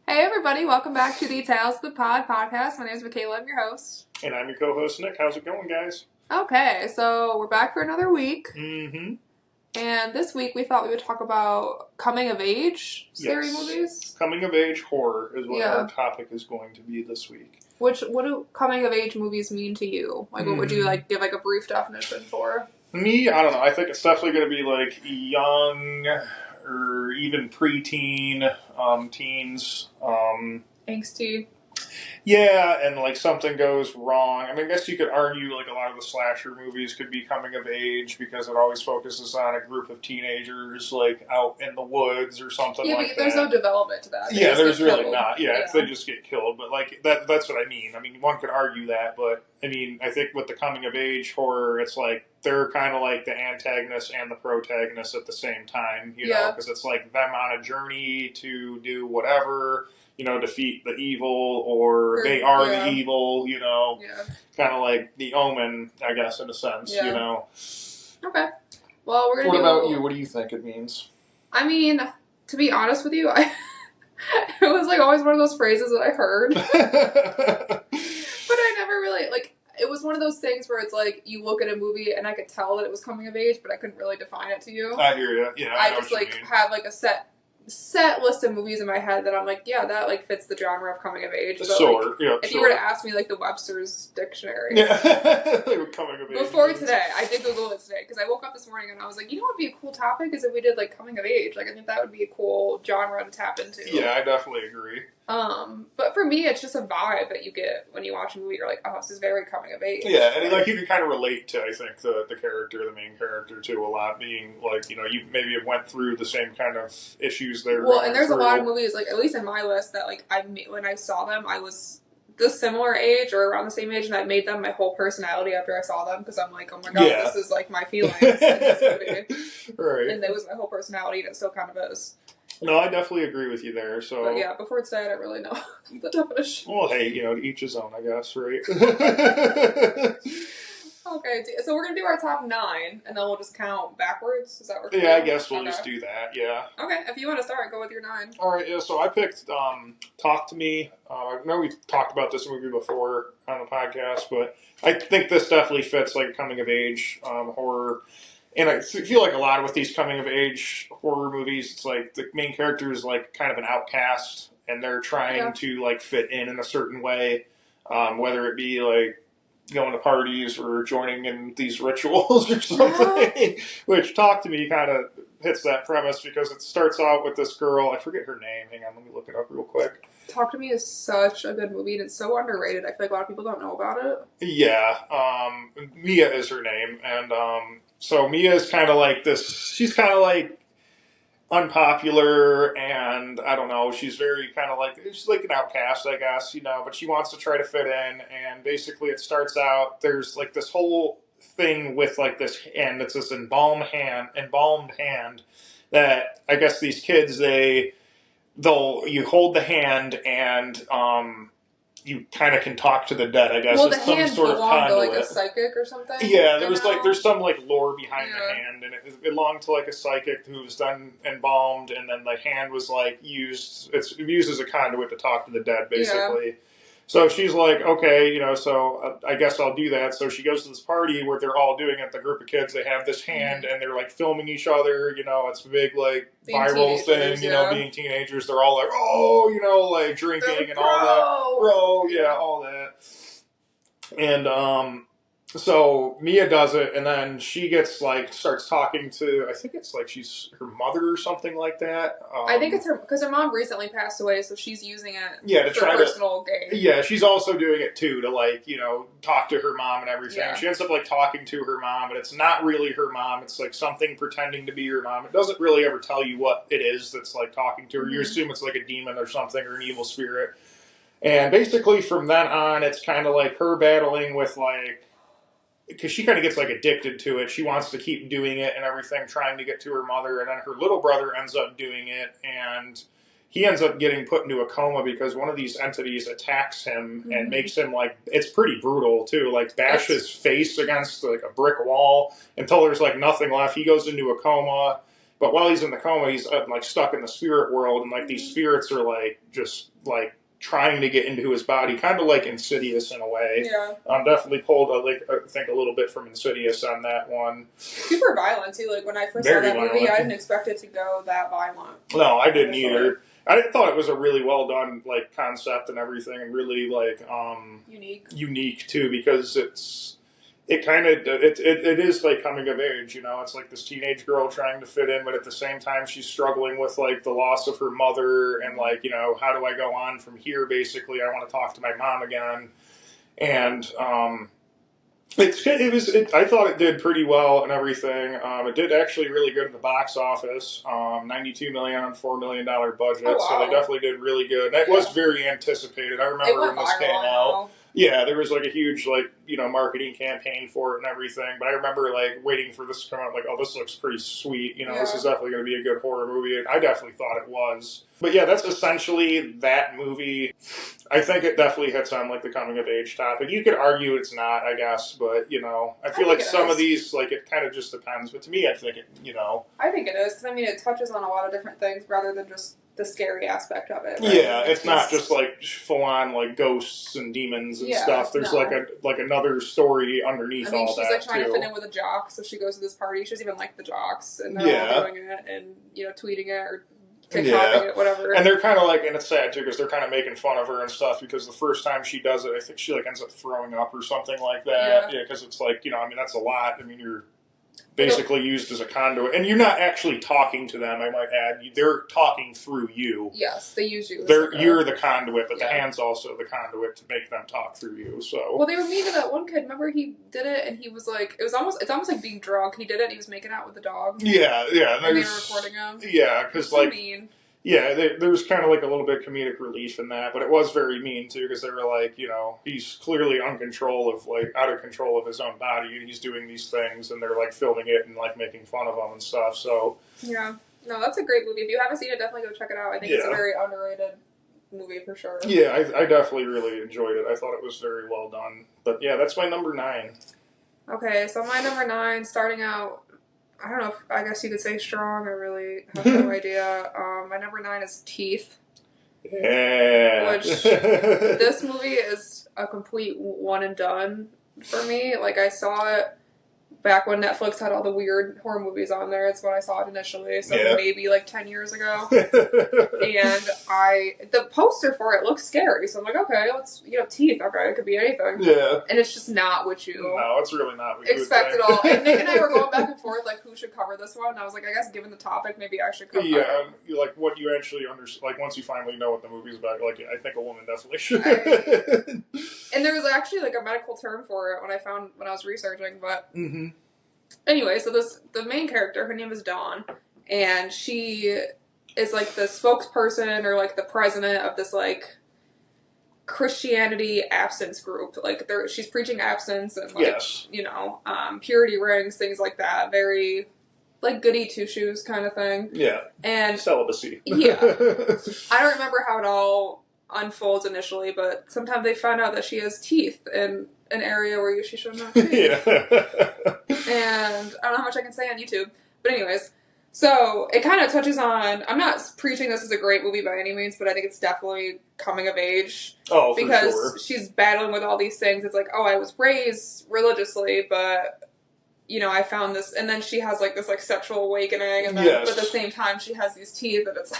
Hey everybody, welcome back to the Tales of the Pod podcast. My name is Michaela, I'm your host. And I'm your co-host, Nick. How's it going, guys? Okay, so we're back for another week. Mm-hmm. And this week we thought we would talk about coming-of-age scary movies. Coming-of-age horror is what our topic is going to be this week. What do coming-of-age movies mean to you? Like, what would you, give, a brief definition for? Me, I don't know. I think it's definitely going to be, young or even preteen, teens. Angsty. Yeah, and, something goes wrong. I mean, I guess you could argue, a lot of the slasher movies could be coming of age because it always focuses on a group of teenagers, out in the woods or something like that. Yeah, but there's no development to that. Yeah, there's really not. Yeah, they just get killed. But, that's what I mean. I mean, one could argue that, but, I think with the coming of age horror, it's they're kind of like the antagonist and the protagonist at the same time, you know, because it's them on a journey to do whatever, defeat the evil, or they are the evil, kind of like the Omen, I guess, in a sense, Okay. Well, we're going to What about you? What do you think it means? I mean, to be honest with you, it was always one of those phrases that I heard. But I never really, it was one of those things where it's you look at a movie and I could tell that it was coming of age, but I couldn't really define it to you. I hear you. Yeah, I just have a set list of movies in my head that I'm that fits the genre of coming of age. But, if you were to ask me the Webster's dictionary, they were coming of age. Before today, I did Google it today because I woke up this morning and I was what would be a cool topic is if we did coming of age. I think that would be a cool genre to tap into. Yeah, I definitely agree. But for me, it's just a vibe that you get when you watch a movie. You're oh, this is very coming of age. Yeah, and you can kind of relate to, I think, the main character, too, a lot, being, you maybe have went through the same kind of issues there. Well, and there's a lot of movies, at least in my list, that, when I saw them, I was the similar age or around the same age, and that made them my whole personality after I saw them, because I'm oh my god, this is, my feelings in this movie. Right. And that was my whole personality, and it still kind of is. No, I definitely agree with you there. So, but yeah, before today, I don't really know the definition. Well, hey, to each his own, I guess, right? Okay, so we're going to do our top 9, and then we'll just count backwards. Does that work? Yeah, I guess we'll just do that, yeah. Okay, if you want to start, go with your 9. All right, yeah, so I picked Talk to Me. I know we talked about this movie before on the podcast, but I think this definitely fits coming-of-age horror. And I feel a lot with these coming-of-age horror movies, it's the main character is kind of an outcast, and they're trying to fit in a certain way, whether it be going to parties or joining in these rituals or something. Which Talk to Me kind of hits that premise because it starts out with this girl. I forget her name. Hang on, let me look it up real quick. Talk to Me is such a good movie, and it's so underrated. I feel a lot of people don't know about it. Yeah, Mia is her name, and so Mia is kind of this. She's kind of unpopular, and I don't know. She's very kind of she's an outcast, I guess, but she wants to try to fit in. And basically, it starts out there's this whole thing with this hand. It's this embalmed hand that I guess these kids you hold the hand and you kind of can talk to the dead, I guess. Well, the hand belonged to a psychic or something? Yeah, there's some lore behind the hand, and it belonged to a psychic who was done embalmed, and then the hand was used as a conduit to talk to the dead, basically. Yeah. So she's okay, so I guess I'll do that. So she goes to this party where they're all doing it. The group of kids, they have this hand, and they're filming each other. It's a big viral thing. Being teenagers, they're all oh, drinking and all that. Bro, yeah, all that. And so Mia does it, and then she gets starts talking to, I think it's she's her mother or something like that. I think it's her, because her mom recently passed away, so she's using it to try personal gain. Yeah, she's also doing it too to talk to her mom and everything. Yeah. She ends up talking to her mom, but it's not really her mom. It's something pretending to be her mom. It doesn't really ever tell you what it is that's talking to her. Mm-hmm. You assume it's a demon or something, or an evil spirit. And basically from then on, it's kind of her battling with because she kind of gets addicted to it. She wants to keep doing it and everything, trying to get to her mother. And then her little brother ends up doing it, and he ends up getting put into a coma because one of these entities attacks him and makes him it's pretty brutal too. Bash his face against a brick wall until there's nothing left. He goes into a coma, But while he's in the coma, he's like stuck in the spirit world, and like these spirits are like just like trying to get into his body, kind of like Insidious in a way. Yeah. Definitely pulled I think a little bit from Insidious on that one. Super violent too. Like when I first saw that movie, I didn't expect it to go that violent. No, I didn't either. I thought it was a really well done like concept and everything, and really like unique too, because it is like coming of age, you know. It's like this teenage girl trying to fit in, but at the same time she's struggling with like the loss of her mother and like, you know, how do I go on from here? Basically, I want to talk to my mom again, and I thought it did pretty well and everything. It did actually really good at the box office. $92 million on $4 million budget, so they definitely did really good. That was very anticipated. I remember when this came out. Yeah, there was like a huge like, you know, marketing campaign for it and everything. But I remember like waiting for this to come out, like, oh, this looks pretty sweet. You know, this is definitely going to be a good horror movie. And I definitely thought it was. But yeah, that's essentially that movie. I think it definitely hits on like the coming of age topic. You could argue it's not, I guess, but you know, I feel like some of these, like, it kind of just depends. But to me, I think it, you know, I think it is, because I mean, it touches on a lot of different things rather than just the scary aspect of it. Right? Yeah, it's not just like full on like ghosts and demons and stuff. There's like another story underneath all that. She's like trying to fit in with a jock, so she goes to this party. She doesn't even like the jocks, and they're all doing it and, you know, tweeting it or TikToking it, whatever. And they're kind of like, and it's sad too because they're kind of making fun of her and stuff, because the first time she does it, I think she like ends up throwing up or something like that. Yeah, because it's like, you know, I mean, that's a lot. I mean, you're basically used as a conduit, and you're not actually talking to them, I might add. They're talking through you. Yes, they use you. You're the conduit, but the hand's also the conduit to make them talk through you. So well, they were mean to that one kid. Remember, he did it, and he was like, it's almost like being drunk. He did it, and he was making out with the dog. Yeah. And they were recording him. Yeah, because like mean. Yeah, there was kind of like a little bit of comedic relief in that, but it was very mean too, because they were like, you know, he's clearly out of control of his own body, and he's doing these things, and they're like filming it and like making fun of him and stuff. So yeah, no, that's a great movie. If you haven't seen it, definitely go check it out. I think it's a very underrated movie for sure. Yeah, I definitely really enjoyed it. I thought it was very well done. But yeah, that's my number 9. Okay, so my number 9, starting out, I don't know if, I guess you could say strong. I really have no idea. My number 9 is Teeth. Yeah. Which, this movie is a complete one and done for me. Like, I saw it back when Netflix had all the weird horror movies on there. It's when I saw it initially, so maybe like 10 years ago. And the poster for it looks scary, so I'm like, okay, let's, you know, Teeth, okay, it could be anything. Yeah. And it's just not what you it's really not what you expect at all. And Nick and I were going back and forth, like, who should cover this one? And I was like, I guess given the topic, maybe I should cover it. Yeah, like what you actually understand, like once you finally know what the movie's about, like, I think a woman definitely should. And there was actually like a medical term for it when I was researching, but anyway, so the main character, her name is Dawn, and she is like the spokesperson or like the president of this like Christianity abstinence group. Like she's preaching abstinence and like you know, purity rings, things like that. Very like goody two shoes kind of thing. Yeah. And celibacy. Yeah. I don't remember how it all unfolds initially, but sometimes they find out that she has teeth in an area where she shouldn't have teeth. And I don't know how much I can say on YouTube. But anyways, so it kind of touches on, I'm not preaching this is a great movie by any means, but I think it's definitely coming of age. Oh, for sure. Because she's battling with all these things. It's like, oh, I was raised religiously, but you know, I found this, and then she has like this like sexual awakening, and then but at the same time she has these teeth, and it's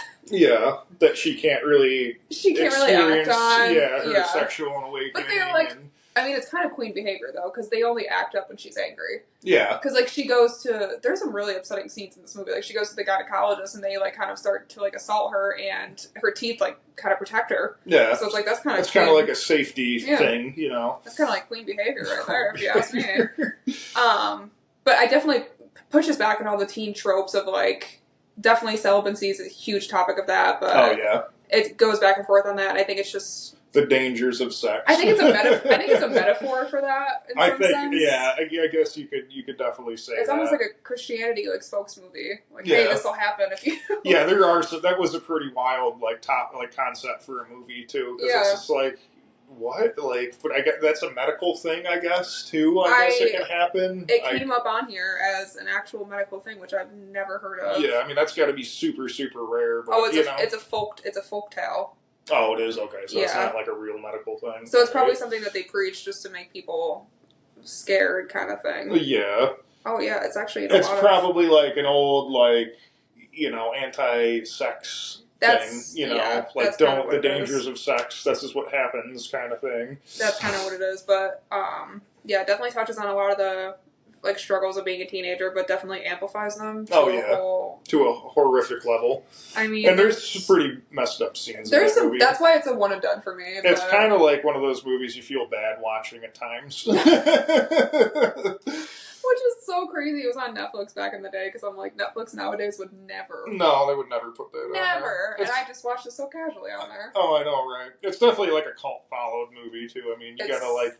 that she can't really act on. Yeah, her sexual awakening. But they're like, I mean, it's kind of queen behavior though, because they only act up when she's angry. Yeah. Because like she goes to, there's some really upsetting scenes in this movie. Like she goes to the gynecologist, and they like kind of start to like assault her, and her teeth like kind of protect her. Yeah. So it's like that's kind of like a safety thing, you know. That's kind of like queen behavior right there, if you ask me. But I definitely pushes back on all the teen tropes of like, definitely celibacy is a huge topic of that, but it goes back and forth on that. And I think it's just the dangers of sex. I think it's a metaphor for that. In some sense. Yeah. I guess you could definitely say it's almost like a Christianity like spokes movie. Like, hey, this will happen if you. Yeah, there are. So that was a pretty wild like concept for a movie too. Because it's just like, what? Like, but I guess that's a medical thing, I guess, too. I guess it can happen. It came up on here as an actual medical thing, which I've never heard of. Yeah, I mean, that's got to be super, super rare. But, it's a folk tale. Oh, it is? Okay, so it's not like a real medical thing. So it's probably something that they preach just to make people scared kind of thing. Yeah. Oh, yeah, it's actually It's probably like an old, like, anti-sex thing, like don't the dangers of sex, this is what happens kind of thing. That's kind of what it is, but yeah, it definitely touches on a lot of the like struggles of being a teenager, but definitely amplifies them to a horrific level. I mean, and there's some pretty messed up scenes in that movie. That's why it's a one and done for me. It's kind of like one of those movies you feel bad watching at times. Which is so crazy. It was on Netflix back in the day, because I'm like, Netflix nowadays would never. No, they would never put that on there. Never. And I just watched it so casually on there. Oh, I know, right? It's definitely like a cult followed movie, too. I mean, you gotta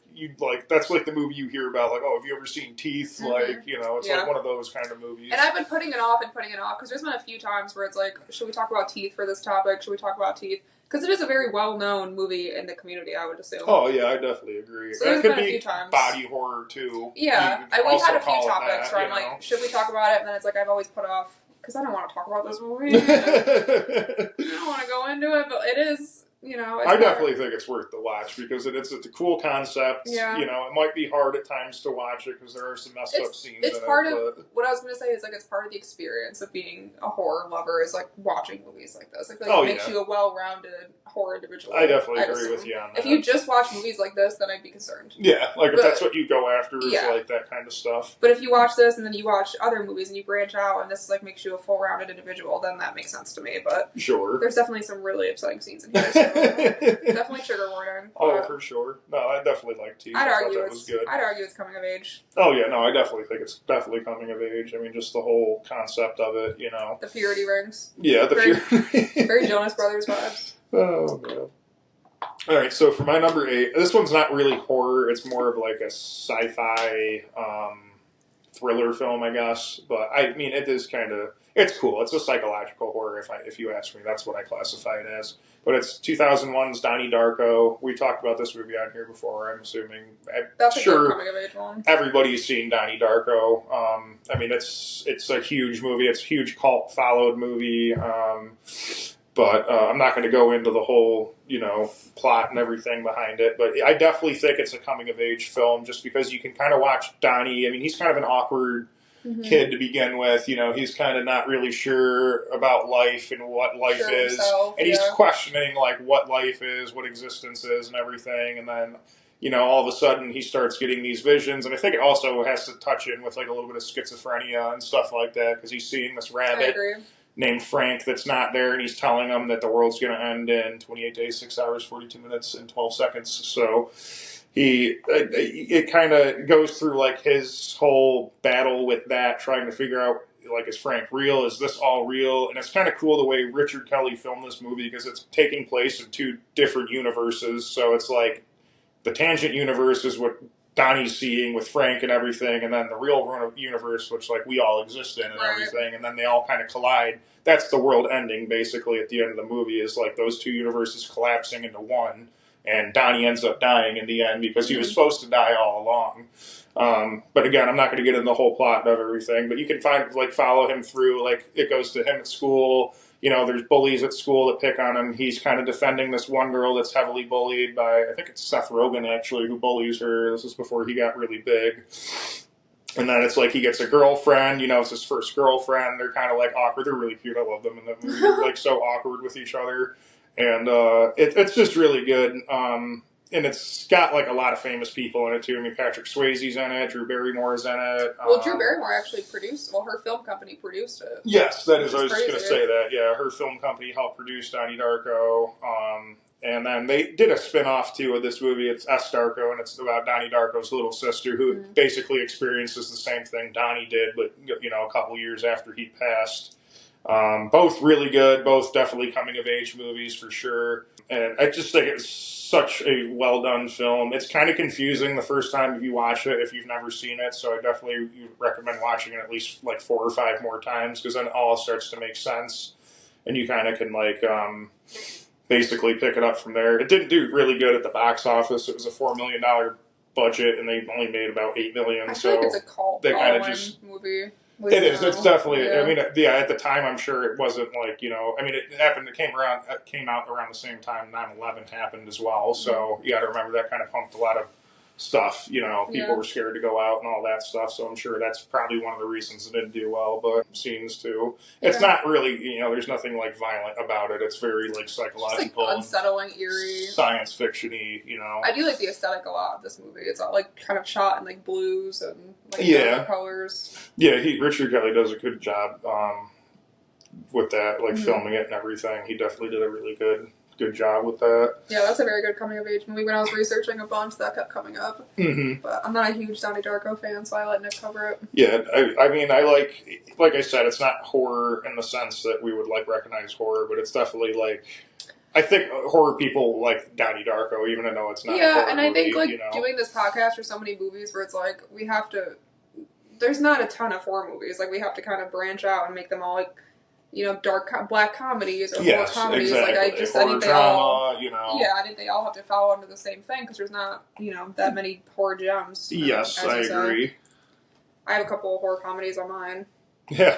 that's like the movie you hear about, like, oh, have you ever seen Teeth? Mm-hmm. Like, it's like one of those kind of movies. And I've been putting it off, because there's been a few times where it's like, should we talk about Teeth for this topic? Should we talk about Teeth? Because it is a very well-known movie in the community, I would assume. Oh, yeah, I definitely agree. So there's been a few times. Body horror, too. Yeah, we've had a few topics where I'm like, should we talk about it? And then it's like, I've always put off, because I don't want to talk about this movie. I don't want to go into it, but it is, I definitely think it's worth the watch, because it's a cool concept. Yeah. It might be hard at times to watch it, because there are some messed up scenes in it. What I was going to say is, like, it's part of the experience of being a horror lover is, like, watching movies like this. I feel like it makes you a well-rounded horror individual. I definitely agree with you on that. If you just watch movies like this, then I'd be concerned. Yeah, like, if that's what you go after is, like, that kind of stuff. But if you watch this, and then you watch other movies, and you branch out, and this, like, makes you a full-rounded individual, then that makes sense to me. But there's definitely some really upsetting scenes in here, so... Definitely trigger warning. Oh, for sure. No, I definitely like Teeth. I'd argue it's coming of age. Oh, yeah, no, I definitely think it's definitely coming of age. I mean, just the whole concept of it, The purity rings. Yeah, purity. Very Jonas Brothers vibes. Oh, man. All right, so for my number 8, this one's not really horror. It's more of like a sci-fi thriller film, I guess. But, I mean, it is kind of... It's cool. It's a psychological horror, if you ask me. That's what I classify it as. But it's 2001's Donnie Darko. We talked about this movie on here before, I'm assuming. That's a good coming-of-age one. Everybody's seen Donnie Darko. I mean, it's a huge movie. It's a huge cult-followed movie. But I'm not going to go into the whole, plot and everything behind it. But I definitely think it's a coming-of-age film, just because you can kind of watch Donnie. I mean, he's kind of an awkward... kid to begin with, he's kind of not really sure about life and what life is, himself, and he's questioning like what life is, what existence is, and everything. And then, all of a sudden he starts getting these visions, and I think it also has to touch in with like a little bit of schizophrenia and stuff like that, because he's seeing this rabbit named Frank that's not there, and he's telling him that the world's going to end in 28 days, 6 hours, 42 minutes, and 12 seconds. So it kind of goes through like his whole battle with that, trying to figure out like, is Frank real? Is this all real? And it's kind of cool the way Richard Kelly filmed this movie, because it's taking place in 2 different universes. So it's like the tangent universe is what Donnie's seeing with Frank and everything, and then the real universe, which like we all exist in and everything, and then they all kind of collide. That's the world ending basically at the end of the movie, is like those 2 universes collapsing into one. And Donnie ends up dying in the end, because he was supposed to die all along. But again, I'm not going to get into the whole plot of everything. But you can follow him through. Like, it goes to him at school. There's bullies at school that pick on him. He's kind of defending this one girl that's heavily bullied by, I think it's Seth Rogen actually, who bullies her. This is before he got really big. And then it's like he gets a girlfriend. It's his first girlfriend. They're kind of like awkward. They're really cute. I love them in the movie. They're like so awkward with each other. And it's just really good. And it's got like a lot of famous people in it too. I mean, Patrick Swayze's in it. Drew Barrymore's in it. Well, Drew Barrymore actually produced. Well, her film company produced it. Yes, that is. I was just going to say that. Yeah, her film company helped produce Donnie Darko. And then they did a spin-off too of this movie. It's S. Darko, and it's about Donnie Darko's little sister, who basically experiences the same thing Donnie did, but a couple years after he passed. Both really good, both definitely coming-of-age movies for sure. And I just think it's such a well-done film. It's kind of confusing the first time if you watch it, if you've never seen it, so I definitely recommend watching it at least like 4 or 5 more times, because then it all starts to make sense. And you kind of can basically pick it up from there. It didn't do really good at the box office. It was a $4 million budget, and they only made about $8 million. I feel like it's a cult they kind of just movie. It is. It's definitely. Yeah. I mean, yeah. At the time, I'm sure it wasn't like, you know. I mean, it happened. It came out around the same time 9/11 happened as well. So you got to remember that kind of pumped a lot of stuff. You know, people were scared to go out and all that stuff. So I'm sure that's probably one of the reasons it didn't do well. But scenes too. It's not really. You know, there's nothing like violent about it. It's very like psychological, it's like unsettling, eerie, science fiction-y. You know, I do like the aesthetic a lot of this movie. It's all like kind of shot in like blues and like colors. Yeah, Richard Kelly does a good job with that, like filming it and everything. He definitely did a really good job with that. Yeah, that's a very good coming of age movie. When I was researching a bunch, that kept coming up. Mm-hmm. But I'm not a huge Donnie Darko fan, so I let Nick cover it. Yeah, I mean, I like I said, it's not horror in the sense that we would like recognize horror, but it's definitely like, I think horror people like Donnie Darko, even though it's not. Yeah, and I think like doing this podcast for so many movies where it's like we have to. There's not a ton of horror movies. Like we have to kind of branch out and make them all like, you know, black comedies or horror comedies. Exactly. Like I think they all, you know. Yeah, I think they all have to fall under the same thing because there's not, you know, that many horror gems. Yes, I agree. I have a couple of horror comedies on mine. Yeah.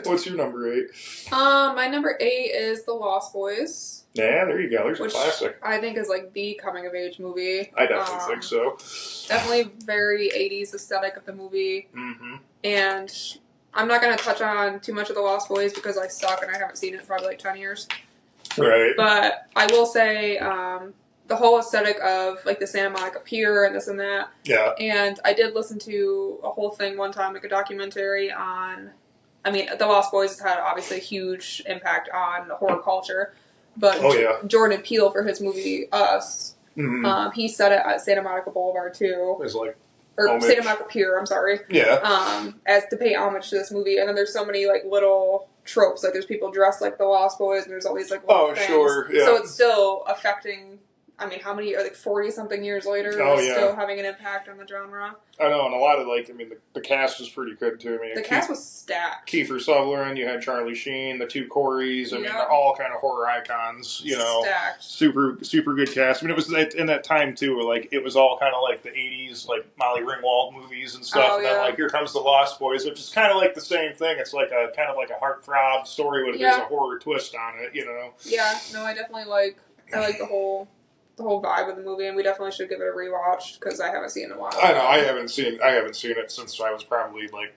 What's your number 8? My number 8 is The Lost Boys. Yeah, there you go. There's a classic. I think is like the coming of age movie. I definitely think so. Definitely very 80s aesthetic of the movie. Mm-hmm. And I'm not going to touch on too much of The Lost Boys because I suck and I haven't seen it in probably like 10 years. Right. But I will say the whole aesthetic of like the Santa Monica Pier and this and that. Yeah. And I did listen to a whole thing one time, like a documentary on, I mean, The Lost Boys has had obviously a huge impact on horror culture. But Jordan Peele, for his movie Us, he set it at Santa Monica Boulevard too. It's like Santa Monica Pier, I'm sorry. Yeah. As to pay homage to this movie. And then there's so many like little tropes. Like there's people dressed like the Lost Boys and there's all these like little things. Sure. Yeah. So it's still affecting, I mean, how many, like 40 something years later, it's still having an impact on the genre. I know, and a lot of like, I mean, the cast was pretty good too. I mean, the cast was stacked. Kiefer Sutherland, you had Charlie Sheen, the 2 Corys. I mean, they're all kind of horror icons. You know, stacked. Super good cast. I mean, it was in that time too, where like it was all kind of like the '80s, like Molly Ringwald movies and stuff. And then like here comes the Lost Boys, which is kind of like the same thing. It's like a kind of like a heartthrob story, but there's a horror twist on it. You know. Yeah. No, I definitely like. I like the whole vibe of the movie, and we definitely should give it a rewatch because I haven't seen it in a while. I know, I haven't seen it since I was probably like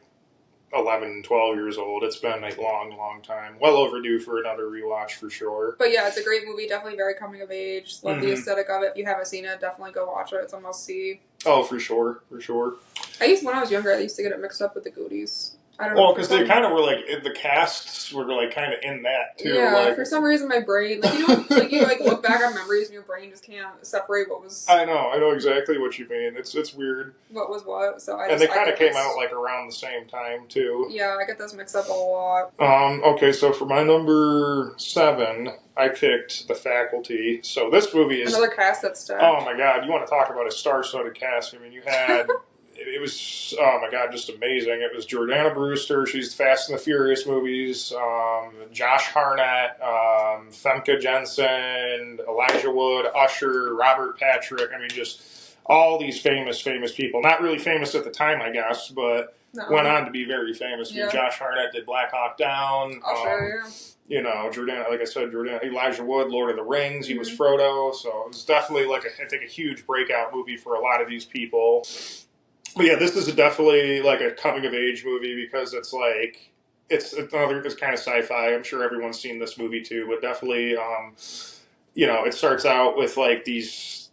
11, 12 years old. It's been a long time. Well overdue for another rewatch for sure. But yeah, it's a great movie. Definitely very coming of age. Love the aesthetic of it. If you haven't seen it, definitely go watch it. It's a must see. Oh, for sure. When I was younger, I used to get it mixed up with the Goonies. I don't know. Well, because they kind of were like, the casts were like kind of in that too. Yeah, like, for some reason my brain, like, you know, like you like look back on memories and your brain just can't separate what was. I know exactly what you mean. It's weird. What was what? So they kind of came out like around the same time too. Yeah, I get those mixed up a lot. Okay, so for my number 7, I picked The Faculty. So this movie is another cast that's stacked. Oh my god, you want to talk about a star-studded cast? I mean, you had. It was, oh my god, just amazing. It was Jordana Brewster. She's Fast and the Furious movies. Josh Hartnett, Femke Jensen, Elijah Wood, Usher, Robert Patrick. I mean, just all these famous people. Not really famous at the time, I guess, but went on to be very famous. I mean, Josh Hartnett did Black Hawk Down. Usher, You know, Jordana, like I said, Elijah Wood, Lord of the Rings. He was Frodo. So it was definitely like I think a huge breakout movie for a lot of these people. But yeah, this is definitely like a coming of age movie because it's like it's kind of sci-fi. I'm sure everyone's seen this movie too, but definitely, you know, it starts out with like these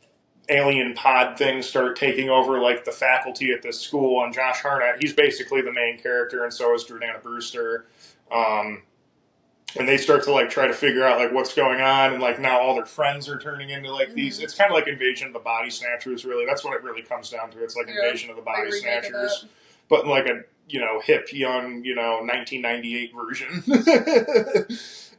alien pod things start taking over like the faculty at this school, and Josh Hartnett, he's basically the main character, and so is Jordana Brewster. And they start to like try to figure out like what's going on, and like now all their friends are turning into like these. It's kind of like Invasion of the Body Snatchers, really. That's what it really comes down to. It's like Invasion of the Body Snatchers. but in like a, hip, young, 1998 version.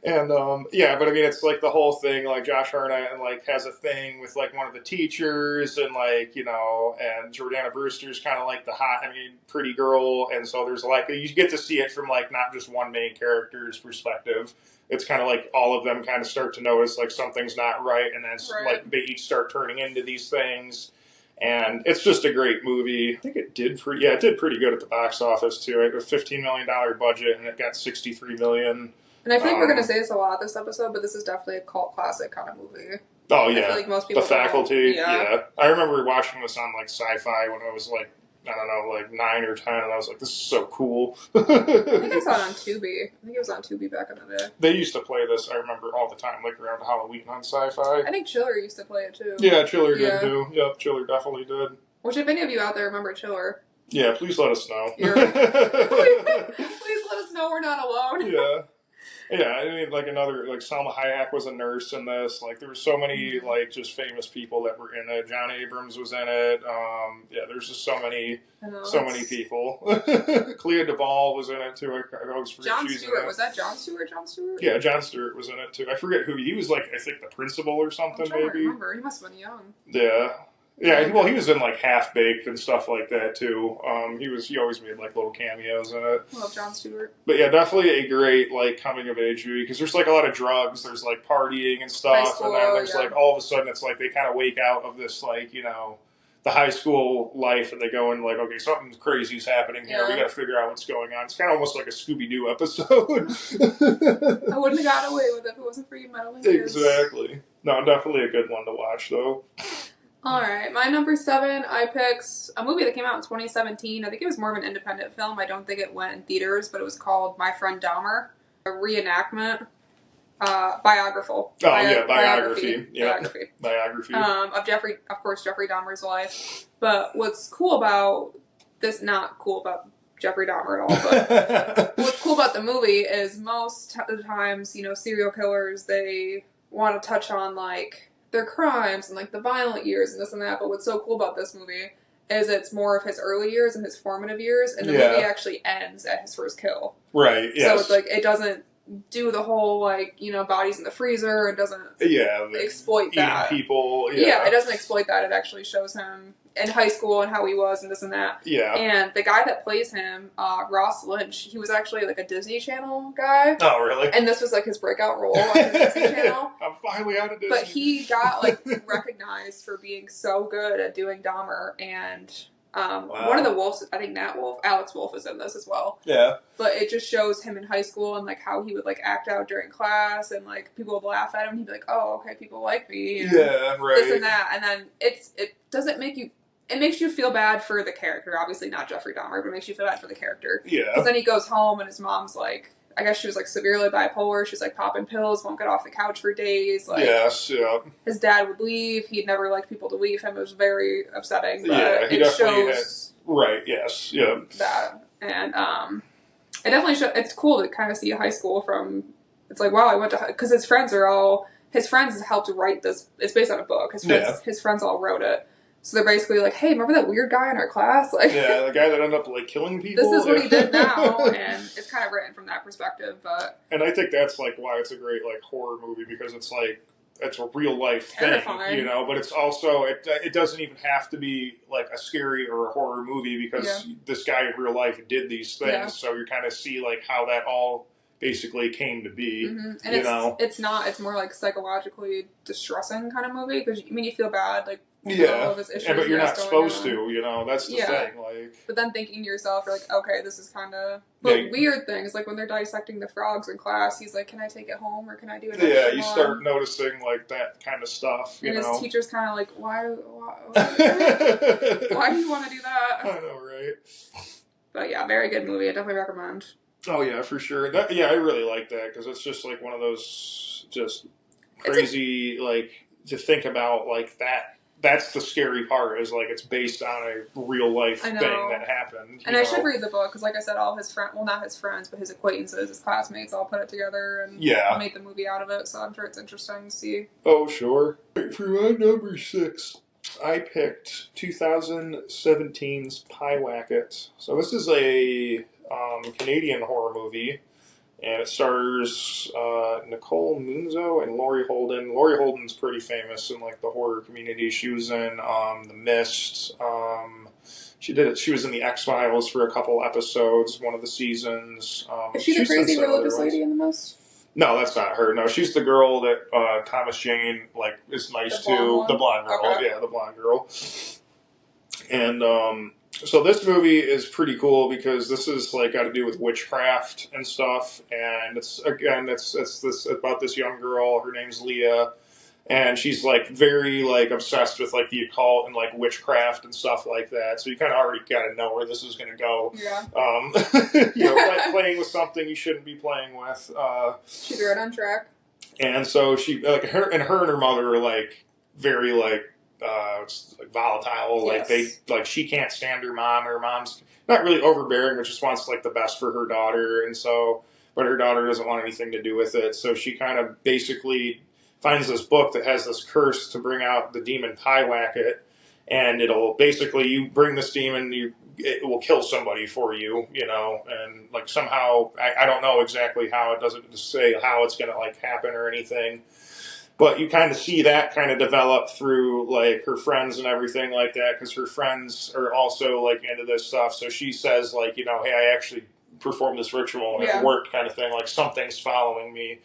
And yeah, but I mean, it's like the whole thing. Like Josh Hartnett like has a thing with like one of the teachers, and like and Jordana Brewster's kind of like the hot, pretty girl, and so there's like you get to see it from like not just one main character's perspective. It's kind of like all of them kind of start to notice like something's not right, and then it's like they each start turning into these things. And it's just a great movie. I think it did pretty good at the box office too. It was a $15 million budget, and it got $63 million. And I feel like we're going to say this a lot this episode, but this is definitely a cult classic kind of movie. Oh yeah, I feel like most people The Faculty. Yeah, I remember watching this on like Sci-Fi when I was like, I don't know, like 9 or 10, and I was like, this is so cool. I think I saw it on Tubi. I think it was on Tubi back in the day. They used to play this, I remember, all the time, like around Halloween on Sci-Fi. I think Chiller used to play it too. Yeah, Chiller did too. Yep, Chiller definitely did. Which, if any of you out there remember Chiller, yeah, please let us know. Please let us know we're not alone. Yeah. Yeah, I mean, like another, like Salma Hayek was a nurse in this. Like there were so many, like just famous people that were in it. John Abrams was in it. Yeah, there's just so many people. Clea Duvall was in it too. I always forget. John Stewart, was that John Stewart? John Stewart? Yeah, John Stewart was in it too. I forget who he was. Like I think the principal or something. I'm trying maybe. to remember. He must have been young. Yeah. Yeah, well, he was in like Half Baked and stuff like that too. He always made like little cameos in it. I love John Stewart. But yeah, definitely a great like coming of age movie because there's like a lot of drugs, there's like partying and stuff, school, and then there's like all of a sudden it's like they kind of wake out of this like the high school life and they go in like, okay, something crazy's happening here. We got to figure out what's going on. It's kind of almost like a Scooby-Doo episode. I wouldn't have gotten away with it if it wasn't for you meddling kids. Exactly. No, definitely a good one to watch though. Alright, my number 7, I picked a movie that came out in 2017. I think it was more of an independent film. I don't think it went in theaters, but it was called My Friend Dahmer, a reenactment, biographical. Biography. Biography. Of Jeffrey Dahmer's life. But what's cool about this, not cool about Jeffrey Dahmer at all, but what's cool about the movie is most of the times, serial killers, they want to touch on, like, their crimes and like the violent years and this and that, but what's so cool about this movie is it's more of his early years and his formative years, and the movie actually ends at his first kill. Right, yes. So it's like, it doesn't do the whole like, bodies in the freezer, it doesn't exploit that. People, it doesn't exploit that, it actually shows him in high school and how he was and this and that. Yeah. And the guy that plays him, Ross Lynch, he was actually like a Disney Channel guy. Oh, really? And this was like his breakout role on the Disney Channel. I'm finally out of Disney. But he got like recognized for being so good at doing Dahmer, and one of the Wolves, I think Alex Wolff is in this as well. Yeah. But it just shows him in high school and like how he would like act out during class, and like people would laugh at him and he'd be like, oh, okay, people like me. And this and that. And then it doesn't make you, it makes you feel bad for the character. Obviously not Jeffrey Dahmer, but it makes you feel bad for the character. Yeah. Because then he goes home and his mom's like, I guess she was like severely bipolar. She's like popping pills, won't get off the couch for days. Like, yes, yeah. His dad would leave. He'd never liked people to leave him. It was very upsetting. But yeah, he it definitely shows right. Yes, yeah. That, and it definitely shows. It's cool to kind of see high school from. It's like, wow, I went to, because his friends helped write this. It's based on a book. His friends all wrote it. So they're basically like, hey, remember that weird guy in our class? Like, yeah, the guy that ended up like killing people. This is what he did now, and it's kind of written from that perspective. But and I think that's like why it's a great like horror movie, because it's like it's a real life terrifying thing, But it's also it doesn't even have to be like a scary or a horror movie, because this guy in real life did these things. Yeah. So you kind of see like how that all basically came to be. Mm-hmm. And it's more like psychologically distressing kind of movie, because you feel bad like. Yeah, but you're not supposed to, that's the thing. Like, but then thinking to yourself, you're like, okay, this is kind of weird things. Like when they're dissecting the frogs in class, he's like, can I take it home or can I do it? Yeah, you start noticing like that kind of stuff. And his teacher's kind of like, why do you want to do that? I know, right? But yeah, very good movie. I definitely recommend. Oh yeah, for sure. I really like that, because it's just like one of those just crazy like to think about like that. That's the scary part, is like it's based on a real life thing that happened. And I should read the book, because like I said, all his friends, well, not his friends, but his acquaintances, his classmates all put it together and made the movie out of it, so I'm sure it's interesting to see. Oh, sure. For my number 6, I picked 2017's Pyewacket. So this is a Canadian horror movie, and it stars Nicole Munzo and Laurie Holden. Laurie Holden's pretty famous in like the horror community. She was in The Mist. She was in the X-Files for a couple episodes, one of the seasons. Is she the crazy religious lady in The Mist? No, that's not her. No, she's the girl that Thomas Jane like is nice to. The blonde girl. Okay. Yeah, the blonde girl. And so this movie is pretty cool because this is like got to do with witchcraft and stuff. And it's this about this young girl. Her name's Leah. And she's like very like obsessed with like the occult and like witchcraft and stuff like that. So you kind of already got to know where this is going to go. Yeah. Playing with something you shouldn't be playing with. She's right on track. And so she like her and her mother are like very like volatile. Yes. Like she can't stand her mom. Her mom's not really overbearing, but just wants like the best for her daughter. And so, but her daughter doesn't want anything to do with it. So she kind of basically finds this book that has this curse to bring out the demon Pyewacket, and it'll basically you bring this demon, it will kill somebody for you, and like somehow I don't know exactly how, it doesn't say how it's gonna like happen or anything, but you kind of see that kind of develop through like her friends and everything like that, because her friends are also like into this stuff. So she says like, hey, I actually performed this ritual and it worked, kind of thing, like something's following me.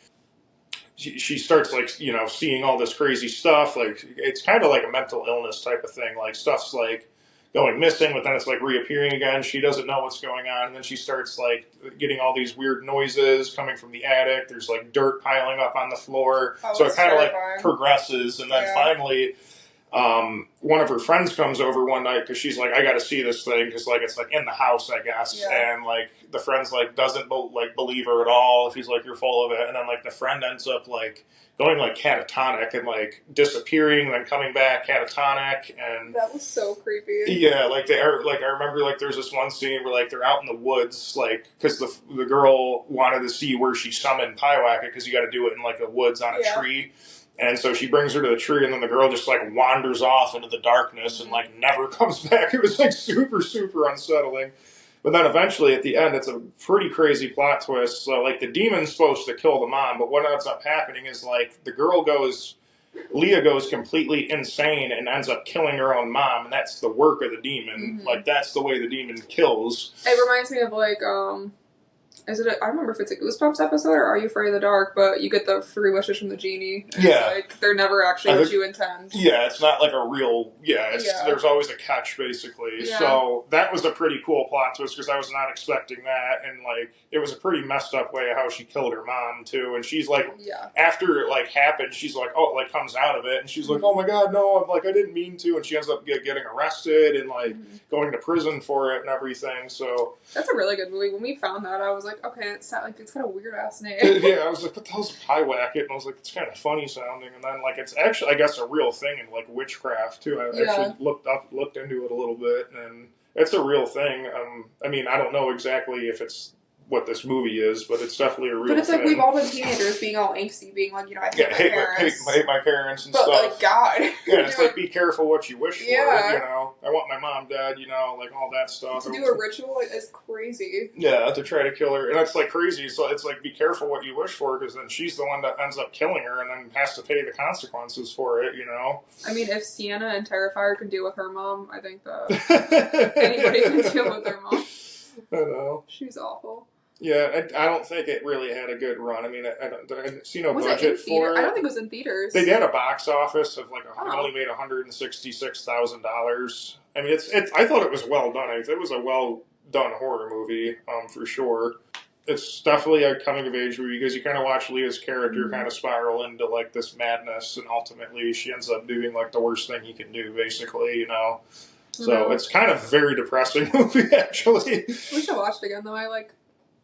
She starts like seeing all this crazy stuff, like it's kind of like a mental illness type of thing, like stuff's like going missing but then it's like reappearing again. She doesn't know what's going on, and then she starts like getting all these weird noises coming from the attic. There's like dirt piling up on the floor, so it kind of like progresses, and then finally one of her friends comes over one night because she's like, I got to see this thing because like it's like in the house, I guess. And like the friend's like doesn't believe her at all. She's like, you're full of it. And then like the friend ends up like going like catatonic and like disappearing, then coming back catatonic. And that was so creepy. Yeah, like they are like I remember like there's this one scene where like they're out in the woods, like because the girl wanted to see where she summoned Pyewacket, because you got to do it in like the woods on a tree. And so she brings her to the tree, and then the girl just like wanders off into the darkness and like never comes back. It was like super, super unsettling. But then eventually at the end, it's a pretty crazy plot twist. So like the demon's supposed to kill the mom, but what ends up happening is like Leah goes completely insane and ends up killing her own mom, and that's the work of the demon. Mm-hmm. Like that's the way the demon kills. It reminds me of like I don't remember if it's a Goosebumps episode or Are You Afraid of the Dark, but you get the 3 wishes from the genie. And it's like, they're never actually what you intend. Yeah, it's not like a real, there's always a catch, basically. Yeah. So that was a pretty cool plot twist, because I was not expecting that, and like, it was a pretty messed up way of how she killed her mom, too, and she's like, after it like happened, she's like, oh, like comes out of it, and she's like, oh my god, no, I'm like, I didn't mean to, and she ends up getting arrested, and like, going to prison for it and everything, so. That's a really good movie. When we found that, I was like, okay, it's got a weird ass name. Yeah, I was like, what the hell's Pyewacket? And I was like, it's kind of funny sounding. And then like it's actually, I guess, a real thing in like witchcraft too. I actually looked into it a little bit, and it's a real thing. I mean, I don't know exactly if it's what this movie is, but it's definitely a real thing. But it's like we've all been teenagers being all angsty, being like, I hate my parents and but, stuff. Like, God. Yeah, it's like, be careful what you wish for, I want my mom dead, like all that stuff. To do a ritual is crazy. Yeah, to try to kill her. And it's like crazy, so it's like, be careful what you wish for, because then she's the one that ends up killing her and then has to pay the consequences for it, I mean, if Sienna and Terrifier can deal with her mom, I think that anybody can deal with their mom. I know. She's awful. Yeah, I don't think it really had a good run. I mean, I see no budget for it. I don't think it was in theaters. They had a box office of like only made $166,000. I mean, I thought it was well done. It was a well done horror movie, for sure. It's definitely a coming of age movie, because you kind of watch Leah's character kind of spiral into like this madness, and ultimately she ends up doing like the worst thing he can do, basically. So it's kind of a very depressing movie, actually. We should watch it again, though.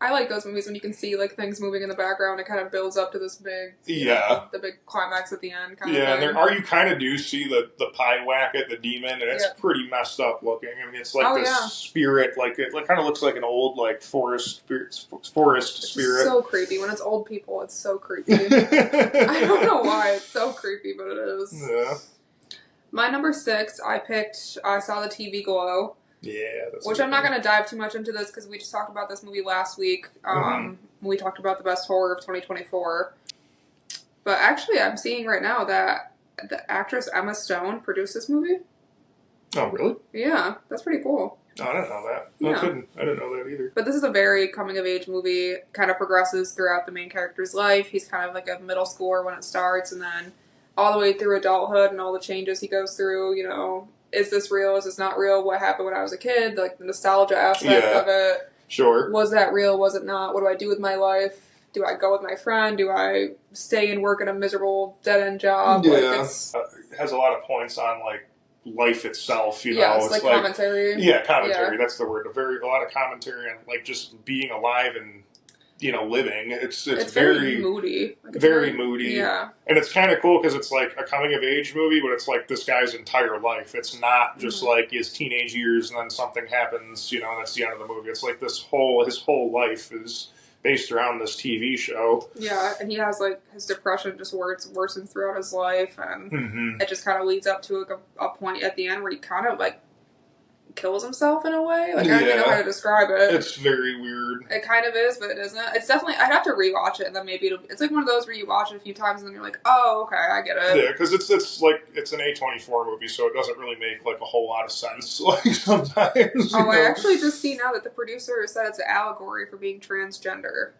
I like those movies when you can see like things moving in the background. It kind of builds up to this big, the big climax at the end. Kind of thing. And you kind of do see the Pyewacket, the demon, and it's pretty messed up looking. I mean, it's like this spirit, like it kind of looks like an old like forest spirit. It's so creepy when it's old people. It's so creepy. I don't know why it's so creepy, but it is. Yeah. My number 6, I saw the TV Glow. Yeah, which I'm not going to dive too much into this because we just talked about this movie last week. We talked about the best horror of 2024. But actually, I'm seeing right now that the actress Emma Stone produced this movie. Oh, really? Yeah, that's pretty cool. Oh, I didn't know that. No, Yeah. I didn't know that either. But this is a very coming-of-age movie. Kind of progresses throughout the main character's life. He's kind of like a middle schooler when it starts, and then all the way through adulthood and all the changes he goes through, you know, is this real? Is this not real? What happened when I was a kid? Like the nostalgia aspect of it. Sure. Was that real? Was it not? What do I do with my life? Do I go with my friend? Do I stay and work at a miserable dead-end job? Yeah. Like it has a lot of points on, like, life itself, you know. Yeah, it's like commentary. Yeah, commentary. Yeah. That's the word. A lot of commentary on, like, just being alive and, you know, living. It's very moody. Like very moody. Yeah. And it's kind of cool because it's like a coming-of-age movie, but it's like this guy's entire life. It's not just like his teenage years and then something happens, you know, and that's the end of the movie. It's like his whole life is based around this TV show. Yeah, and he has, like, his depression just worsens throughout his life, and it just kind of leads up to a point at the end where he kind of, like, kills himself in a way. Like, I don't even know how to describe it. It's very weird. It kind of is, but it isn't. It's definitely, I'd have to rewatch it, and then maybe it's like one of those where you watch it a few times, and then you're like, oh, okay, I get it. Yeah, because it's like, it's an A24 movie, so it doesn't really make, like, a whole lot of sense, like, sometimes. Oh, I actually just see now that the producer said it's an allegory for being transgender.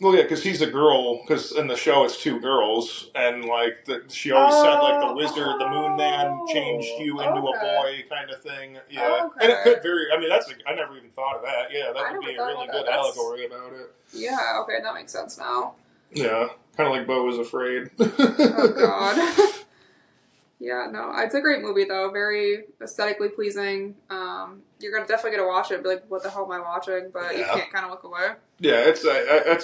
Well, yeah, because he's a girl, because in the show it's two girls, and, like, she always said, like, the wizard, the moon man changed you into a boy kind of thing. Yeah. And it could I mean, I never even thought of that. Yeah, that would be a really good allegory about it. Yeah, okay, that makes sense now. Yeah, kind of like Beau Was Afraid. Oh, God. Yeah, no, it's a great movie, though. Very aesthetically pleasing. You're definitely going to watch it and be like, what the hell am I watching? But you can't kind of look away. Yeah, it's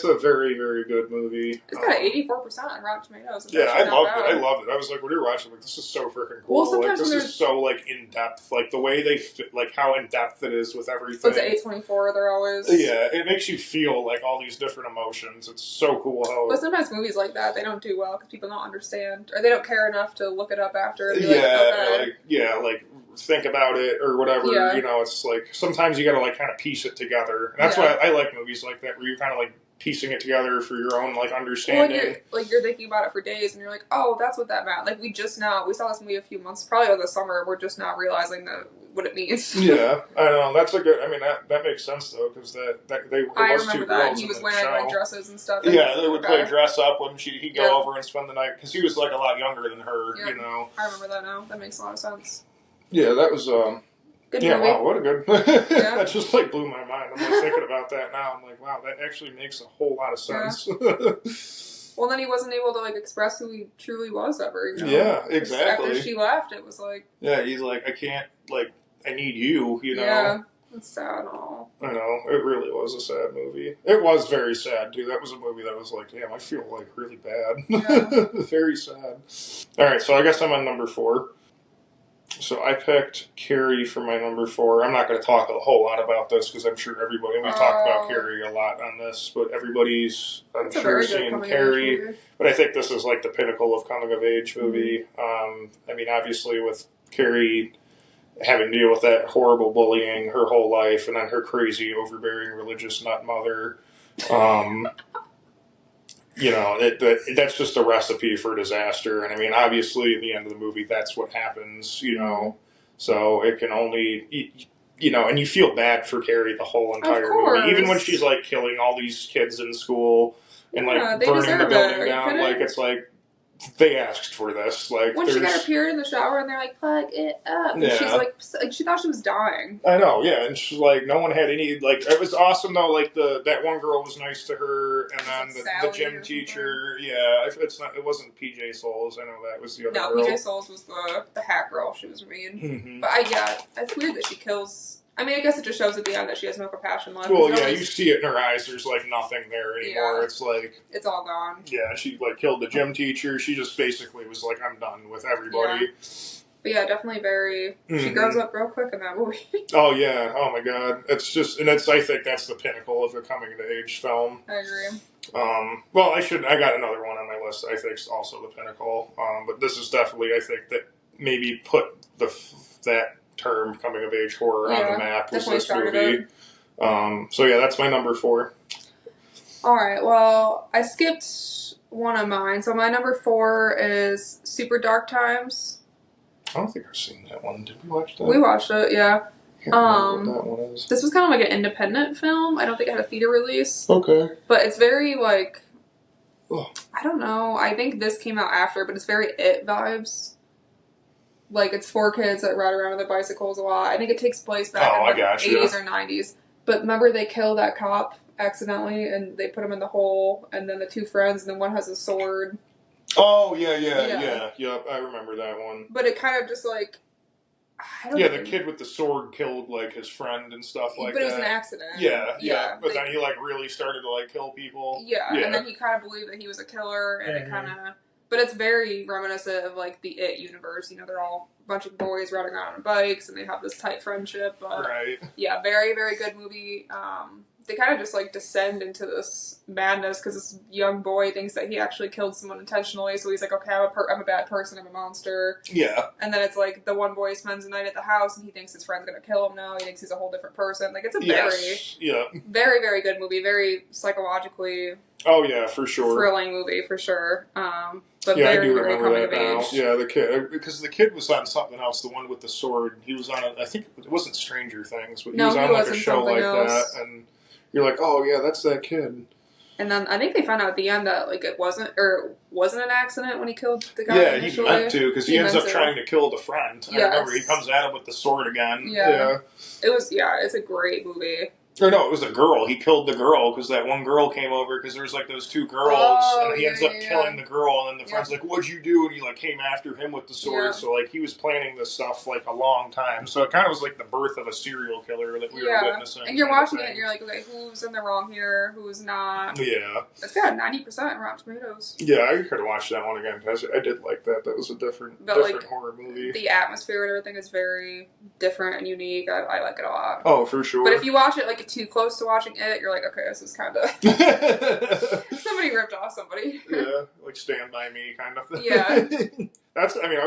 a very, very good movie. It's got an 84% on Rotten Tomatoes. Yeah, I loved it. I loved it. I was like, when you were watching, like, this is so freaking cool. Well, sometimes like, this is so, like, in-depth. Like, the way they fit, like, how in-depth it is with everything. It's A24, they're always... Yeah, it makes you feel, like, all these different emotions. It's so cool how... But sometimes movies like that, they don't do well because people don't understand. Or they don't care enough to look it up after and be like, think about it or whatever. Yeah. You know, it's like, sometimes you gotta, like, kind of piece it together. And that's why I like movies like that, where you're kind of, like, piecing it together for your own, like, understanding. Well, you're thinking about it for days, and you're like, oh, that's what that meant. Like, we saw this movie a few months, probably over the summer, we're just now realizing what it means. Yeah, I know. That's a good, I mean, that makes sense, though, because I remember that. He was wearing, like, dresses and stuff. Yeah, they would play dress up when he'd go over and spend the night, because he was, like, a lot younger than her, you know. I remember that now. That makes a lot of sense. Yeah, that was, good movie. Wow, what a good... That just, like, blew my mind. I'm, like, thinking about that now. I'm like, wow, that actually makes a whole lot of sense. Yeah. Well, then he wasn't able to, like, express who he truly was ever, you know? Yeah, exactly. After she left, it was like... Yeah, he's like, I can't, like, I need you, you know? Yeah, it's sad and all. I know, it really was a sad movie. It was very sad, too. That was a movie that was like, damn, I feel, like, really bad. Yeah. Very sad. Alright, so I guess I'm on number 4. So I picked Carrie for my number 4. I'm not going to talk a whole lot about this because I'm sure everybody, we've talked about Carrie a lot on this, but everybody's, I'm sure, seen Carrie. But I think this is like the pinnacle of coming of age movie. I mean, obviously with Carrie having to deal with that horrible bullying her whole life and then her crazy, overbearing religious nut mother. You know, that's just a recipe for disaster. And I mean, obviously, at the end of the movie, that's what happens, you know. So it can only, you know, and you feel bad for Carrie the whole entire movie. Even when she's, like, killing all these kids in school and, like, burning the building down. Like, it's like, they asked for this. Like, when she got her period in the shower and they're like, plug it up. And she's like, she thought she was dying. I know, yeah. And she's like, no one had any, like, it was awesome though. Like, that one girl was nice to her. And then the gym teacher, it wasn't PJ Souls. I know that was the other girl. No, PJ Souls was the hat girl. She was mean. Mm-hmm. But it's weird that she kills. I mean, I guess it just shows at the end that she has no compassion left. Well, yeah, you see it in her eyes. There's, like, nothing there anymore. Yeah. It's like... It's all gone. Yeah, she, like, killed the gym teacher. She just basically was like, I'm done with everybody. Yeah. But yeah, definitely very... Mm-hmm. She grows up real quick in that movie. Oh, yeah. Oh, my God. It's just... And I think that's the pinnacle of a coming-of-age film. I agree. Well, I got another one on my list I think is also the pinnacle. But this is definitely, I think, that maybe put that term coming of age horror on the map was this movie. So yeah, that's my number 4. All right, well, I skipped one of mine. So my number 4 is Super Dark Times. I don't think I've seen that one. Did we watch that? We watched it, yeah. I can't remember what that one is. This was kind of like an independent film. I don't think it had a theater release. Okay. But it's very like, I don't know. I think this came out after, but it's very It vibes. Like, it's 4 kids that ride around on their bicycles a lot. I think it takes place back in the 80s or 90s. But remember they kill that cop accidentally, and they put him in the hole, and then the 2 friends, and then one has a sword. Oh, yeah. I remember that one. But it kind of just like, the kid with the sword killed like his friend and stuff like that. But it was an accident. Yeah. But then he like really started to like kill people. Yeah, and then he kind of believed that he was a killer, and it kind of. But it's very reminiscent of like the It universe. You know, they're all a bunch of boys riding around on bikes, and they have this tight friendship. Right. Yeah, very, very good movie. They kind of just like descend into this madness because this young boy thinks that he actually killed someone intentionally. So he's like, okay, I'm a bad person. I'm a monster. Yeah. And then it's like the one boy spends the night at the house and he thinks his friend's going to kill him now. He thinks he's a whole different person. Like, it's a very, very good movie. Very psychologically for sure. thrilling movie for sure. But I very, do very remember coming that of now. age. Yeah, the kid, because the kid was on something else, the one with the sword. He was on, I think it wasn't Stranger Things, but he was on like a show like that, and you're like, oh yeah, that's that kid. And then I think they found out at the end that like it wasn't an accident when he killed the guy. Yeah, he meant to, because he ends up trying to kill the friend. I remember he comes at him with the sword again. Yeah. It's a great movie. Or no, it was a girl. He killed the girl because that one girl came over because there's like those 2 girls, and he ends up killing the girl, and then the friend's like, "What'd you do?" And he like came after him with the sword. Yeah. So like he was planning this stuff like a long time. So it kind of was like the birth of a serial killer that we were witnessing. And you're watching it, and you're like, okay, who's in the wrong here? Who's not? Yeah. It's got 90% in Rotten Tomatoes. Yeah, I could have watched that one again because I did like that. That was a different horror movie. The atmosphere and everything is very different and unique. I like it a lot. Oh, for sure. But if you watch it like too close to watching it, you're like, okay, this is kind of somebody ripped off somebody. Yeah, like Stand By Me kind of thing. Yeah. That's. I mean,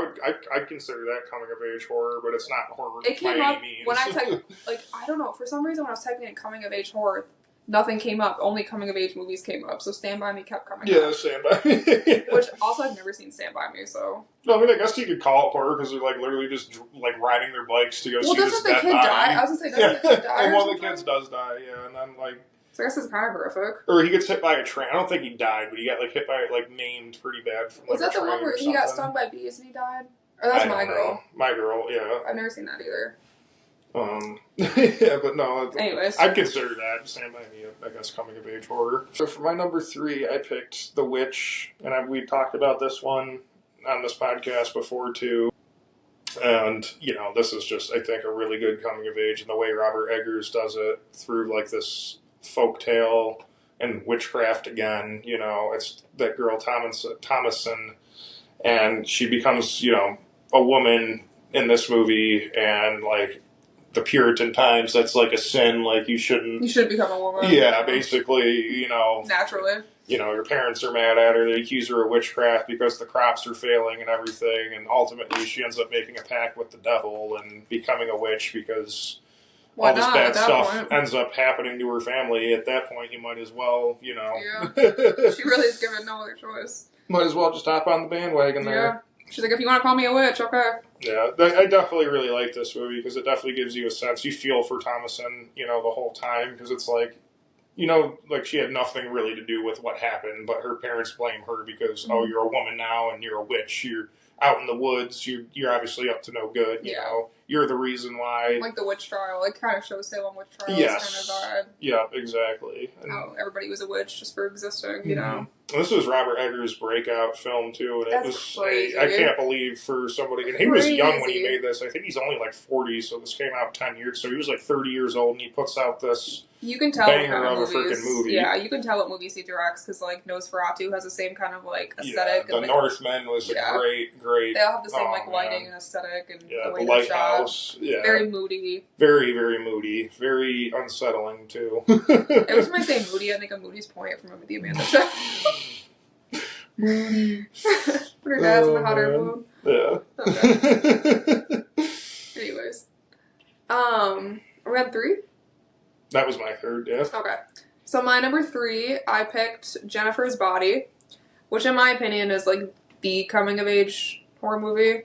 I'd consider that coming of age horror, but it's not horror. It came up when I typed, like, I don't know, for some reason when I was typing in coming of age horror, nothing came up. Only coming of age movies came up. So Stand By Me kept coming up. Yeah, Stand By Me. Which also I've never seen Stand By Me, so. No, I mean, I guess you could call it horror because they're like literally just like riding their bikes to go see this dead body. Well, doesn't the kid die? I was gonna say, doesn't the kid die? And one of the kids does die, yeah, and then like. So I guess it's kind of horrific. Or he gets hit by a train. I don't think he died, but he got like hit by like maimed pretty bad. From, was that the one where he got stung by bees and he died? Or that's My Girl. My Girl, yeah. I've never seen that either. Yeah, but no. Anyways. I'd consider that Stand By Me, I guess, coming of age horror. So for my number 3, I picked The Witch, and we've talked about this one on this podcast before too. And, you know, this is just, I think, a really good coming of age, and the way Robert Eggers does it through like this folktale and witchcraft again, you know, it's that girl Thomason, and she becomes, you know, a woman in this movie, and like the Puritan times, that's like a sin, like you shouldn't become a woman. Yeah, basically, you know, naturally. You know, your parents are mad at her, they accuse her of witchcraft because the crops are failing and everything, and ultimately she ends up making a pact with the devil and becoming a witch because all this bad stuff ends up happening to her family. At that point, you might as well, you know. Yeah. She really is given no other choice. Might as well just hop on the bandwagon there. Yeah. She's like, if you want to call me a witch, okay. Yeah, I definitely really like this movie because it definitely gives you a sense. You feel for Thomason, you know, the whole time because it's like, you know, like she had nothing really to do with what happened, but her parents blame her because, oh, you're a woman now and you're a witch. You're out in the woods. You're obviously up to no good. You know, you're the reason why. Like the witch trial. It kind of shows Salem witch trials kind of vibe. Yeah, exactly. And how everybody was a witch just for existing, you know. And this was Robert Eggers' breakout film, too. And it was crazy. I can't believe for somebody. And he was young when he made this. I think he's only like 40, so this came out 10 years. So he was like 30 years old, and he puts out this. You can tell banger of a freaking movie. Yeah, you can tell what movies he directs because like Nosferatu has the same kind of like aesthetic. Yeah, The Northman was a great. They all have the same like lighting and aesthetic and the way the lighthouse. Yeah, very moody. Very, very moody. Very unsettling too. Every time I say moody, I think of Moody's Point from the Amanda Show. Moody. When her dad's in the hot air balloon. Yeah. Perfect. Anyways. Are we on 3? That was my 3rd, yeah. Okay. So my number 3, I picked Jennifer's Body, which in my opinion is like the coming of age horror movie.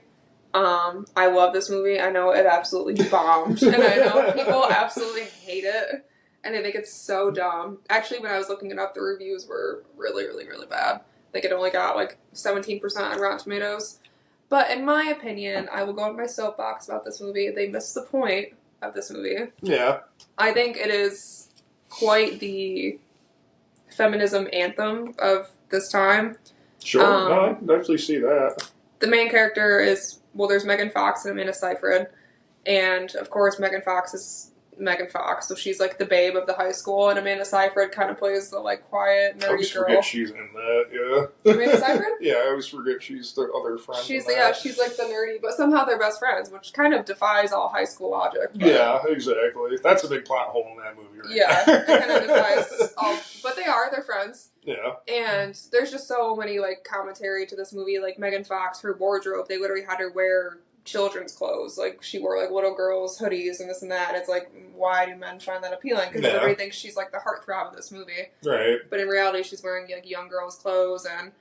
I love this movie. I know it absolutely bombed, and I know people absolutely hate it, and I think it's so dumb. Actually, when I was looking it up, the reviews were really, really, really bad. I think it only got like 17% on Rotten Tomatoes. But in my opinion, I will go on my soapbox about this movie. They missed the point of this movie. Yeah. I think it is quite the feminism anthem of this time. Sure. No, I can definitely see that. The main character is, well, there's Megan Fox and Amanda Seyfried. And, of course, Megan Fox is Megan Fox. So she's, like, the babe of the high school. And Amanda Seyfried kind of plays the, like, quiet, nerdy girl. I always forget she's in that, yeah. Amanda Seyfried? Yeah, I always forget she's the other friend. She's, like, the nerdy, but somehow they're best friends, which kind of defies all high school logic. But, yeah, exactly. That's a big plot hole in that movie, right? Yeah, it kind of defies all, but they're friends. Yeah. And there's just so many, like, commentary to this movie. Like, Megan Fox, her wardrobe, they literally had her wear children's clothes. Like, she wore, like, little girls' hoodies and this and that. And it's like, why do men find that appealing? Because everybody thinks she's, like, the heartthrob of this movie. Right. But in reality, she's wearing, like, young girls' clothes. And,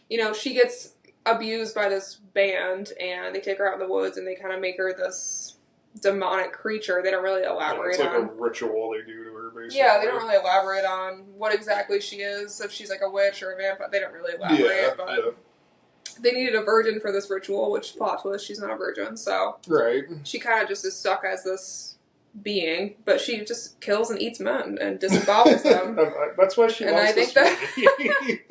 you know, she gets abused by this band, and they take her out in the woods, and they kind of make her this demonic creature. They don't really elaborate on. It's like a ritual they do to her, basically. Yeah, they don't really elaborate on what exactly she is, if she's like a witch or a vampire. They don't really elaborate, but they needed a virgin for this ritual, which, plot twist, she's not a virgin, so right. She kind of just is stuck as this being, but she just kills and eats men and disembowels them. That's why she loves this movie.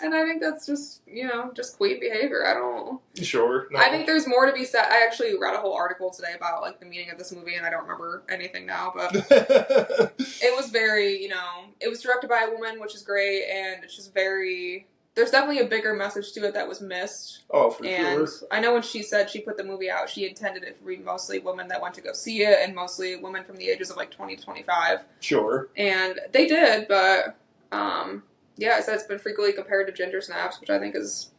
And I think that's just, you know, just queen behavior. I don't... Sure. No. I think there's more to be said. I actually read a whole article today about, like, the meaning of this movie, and I don't remember anything now, but it was very, you know, it was directed by a woman, which is great, and it's just very... There's definitely a bigger message to it that was missed. Oh, for sure. And I know when she said she put the movie out, she intended it to be mostly women that went to go see it, and mostly women from the ages of, like, 20 to 25. Sure. And they did, but... yeah, it said it's been frequently compared to Ginger Snaps, which I think is...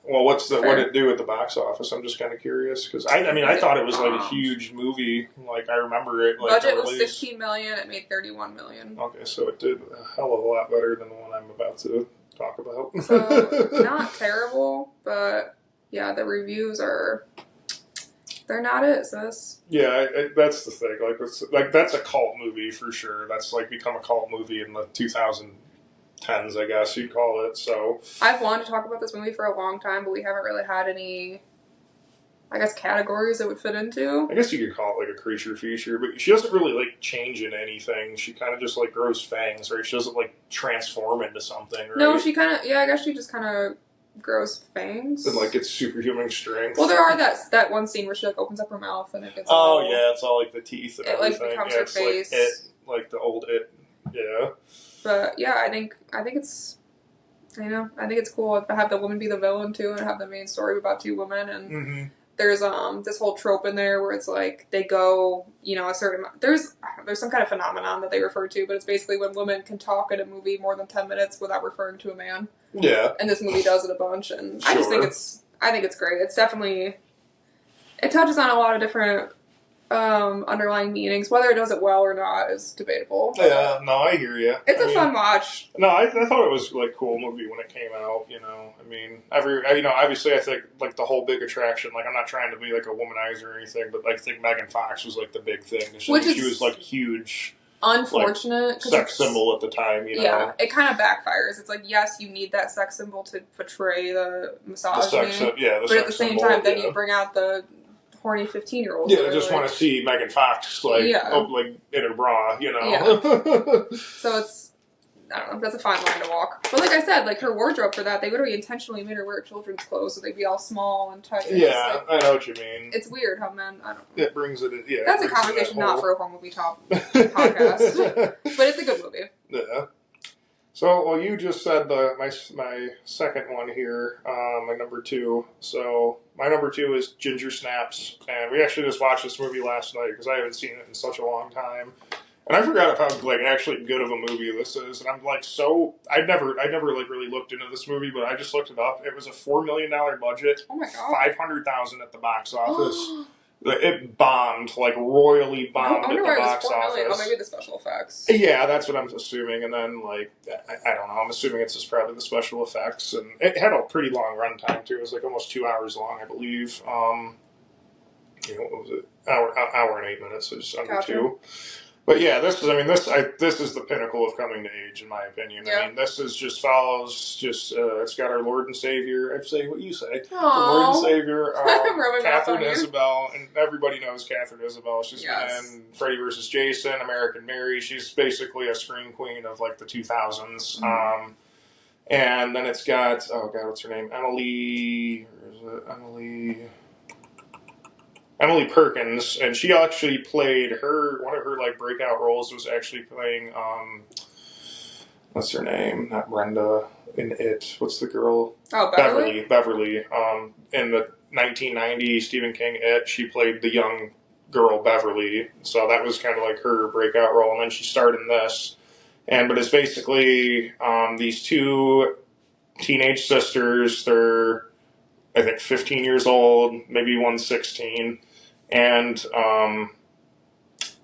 Well, what did it do at the box office? I'm just kind of curious, because I thought it was like a huge movie. Like, I remember it. Like, budget was $16 million. It made $31 million. Okay, so it did a hell of a lot better than the one I'm about to talk about. So not terrible, but yeah, the reviews are... They're not it, sis. Yeah, that's the thing. Like that's a cult movie for sure. That's like become a cult movie in the 2010s, I guess you'd call it. So I've wanted to talk about this movie for a long time, but we haven't really had any, I guess, categories it would fit into. I guess you could call it like a creature feature, but she doesn't really like change in anything. She kind of just like grows fangs, right? She doesn't like transform into something, right? No, she kind of, yeah, I guess she just kind of grows fangs. And like gets superhuman strength. Well, there are that one scene where she like opens up her mouth and it gets yeah, it's all like the teeth and everything. Like becomes yeah, her it's face. like the old It. Yeah. But yeah, I think it's, you know, I think it's cool to have the woman be the villain too, and have the main story about two women. And there's this whole trope in there where it's like they go, you know, a certain there's some kind of phenomenon that they refer to, but it's basically when women can talk in a movie more than 10 minutes without referring to a man. Yeah. And this movie does it a bunch, and sure. I think it's great. It's definitely, it touches on a lot of different underlying meanings. Whether it does it well or not is debatable. Yeah, no, I hear you. It's a fun watch. No, I thought it was like a cool movie when it came out. You know, I mean, obviously, I think like the whole big attraction. Like, I'm not trying to be like a womanizer or anything, but I think Megan Fox was like the big thing. She was like a huge, unfortunate like, sex symbol at the time. You know, yeah, it kind of backfires. It's like, yes, you need that sex symbol to portray the misogyny, but at the same time, then you bring out the horny 15-year-olds. Yeah, I just want to see Megan Fox like in her bra, you know. Yeah. So it's, I don't know, that's a fine line to walk. But like I said, like her wardrobe for that, they literally intentionally made her wear children's clothes so they'd be all small and tight. Yeah, I know what you mean. It's weird how men, I don't know. It brings it in, yeah. That's a conversation not for a horror movie podcast. But it's a good movie. Yeah. So, well, you just said my second one here, my number 2. So, my number 2 is Ginger Snaps, and we actually just watched this movie last night because I haven't seen it in such a long time. And I forgot how like actually good of a movie this is, and I'm like I never like really looked into this movie, but I just looked it up. It was a $4 million budget. Oh my god. 500,000 at the box office. It bombed, like royally bombed at the box office. Oh, maybe the special effects. Yeah, that's what I'm assuming. And then like I don't know. I'm assuming it's just probably the special effects, and it had a pretty long runtime too. It was like almost 2 hours long, I believe. What was it? Hour and 8 minutes, so just under 2. But yeah, this is the pinnacle of coming to age, in my opinion. Yeah. I mean, this is just follows it's got our Lord and Savior. I say what you say. Aww. Our Lord and Savior, Catherine Isabel, and everybody knows Catherine Isabel. She's been in Freddy vs. Jason, American Mary. She's basically a scream queen of like the 2000s. Mm-hmm. And then it's got what's her name? Emily Perkins, and she actually played one of her like breakout roles was actually playing what's her name? Not Brenda in It. What's the girl? Oh, Beverly. In the 1990 Stephen King It, she played the young girl Beverly. So that was kind of like her breakout role, and then she starred in this. But it's basically these two teenage sisters. They're I think 15 years old, maybe one's 16. And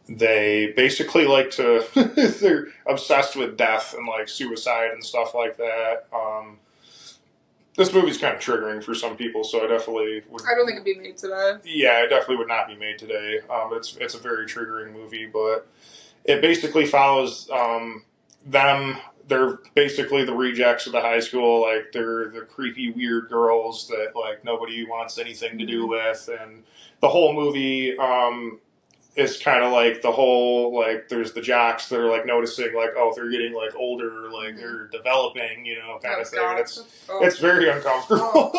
they basically like to, they're obsessed with death and like suicide and stuff like that. This movie's kind of triggering for some people, so I definitely would. I don't think it'd be made today. Yeah, it definitely would not be made today. It's a very triggering movie, but it basically follows them. They're basically the rejects of the high school. Like they're the creepy, weird girls that like nobody wants anything to do with, and the whole movie is kind of like the whole like there's the jocks that are like noticing like they're getting like older, like they're developing, kind of thing. God. It's very uncomfortable,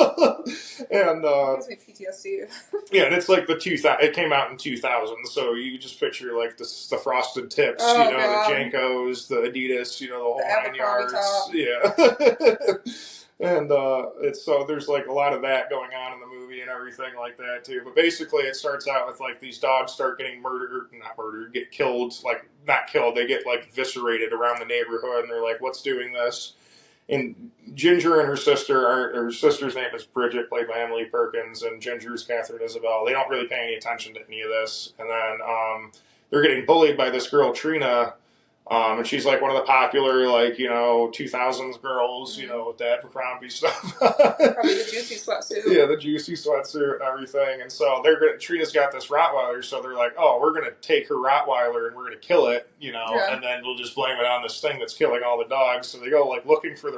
and it gives me PTSD. Yeah, and it's like it came out in 2000, so you just picture like the frosted tips, God. the Jankos, the Adidas, the whole 9 yards. Top. Yeah. And there's like a lot of that going on in the movie and everything like that too. But basically it starts out with like these dogs start getting get killed, like not killed, they get like eviscerated around the neighborhood, and they're like, what's doing this? And Ginger and her sister's name is Bridget, played by Emily Perkins, and Ginger's Catherine Isabel. They don't really pay any attention to any of this. And then they're getting bullied by this girl, Trina, and she's like one of the popular, like, 2000s girls, with that Abercrombie stuff. Probably the juicy sweatsuit. Yeah, the juicy sweatsuit and everything. And so Trina's got this Rottweiler, so they're like, we're going to take her Rottweiler and we're going to kill it, and then we'll just blame it on this thing that's killing all the dogs. So they go, like, looking for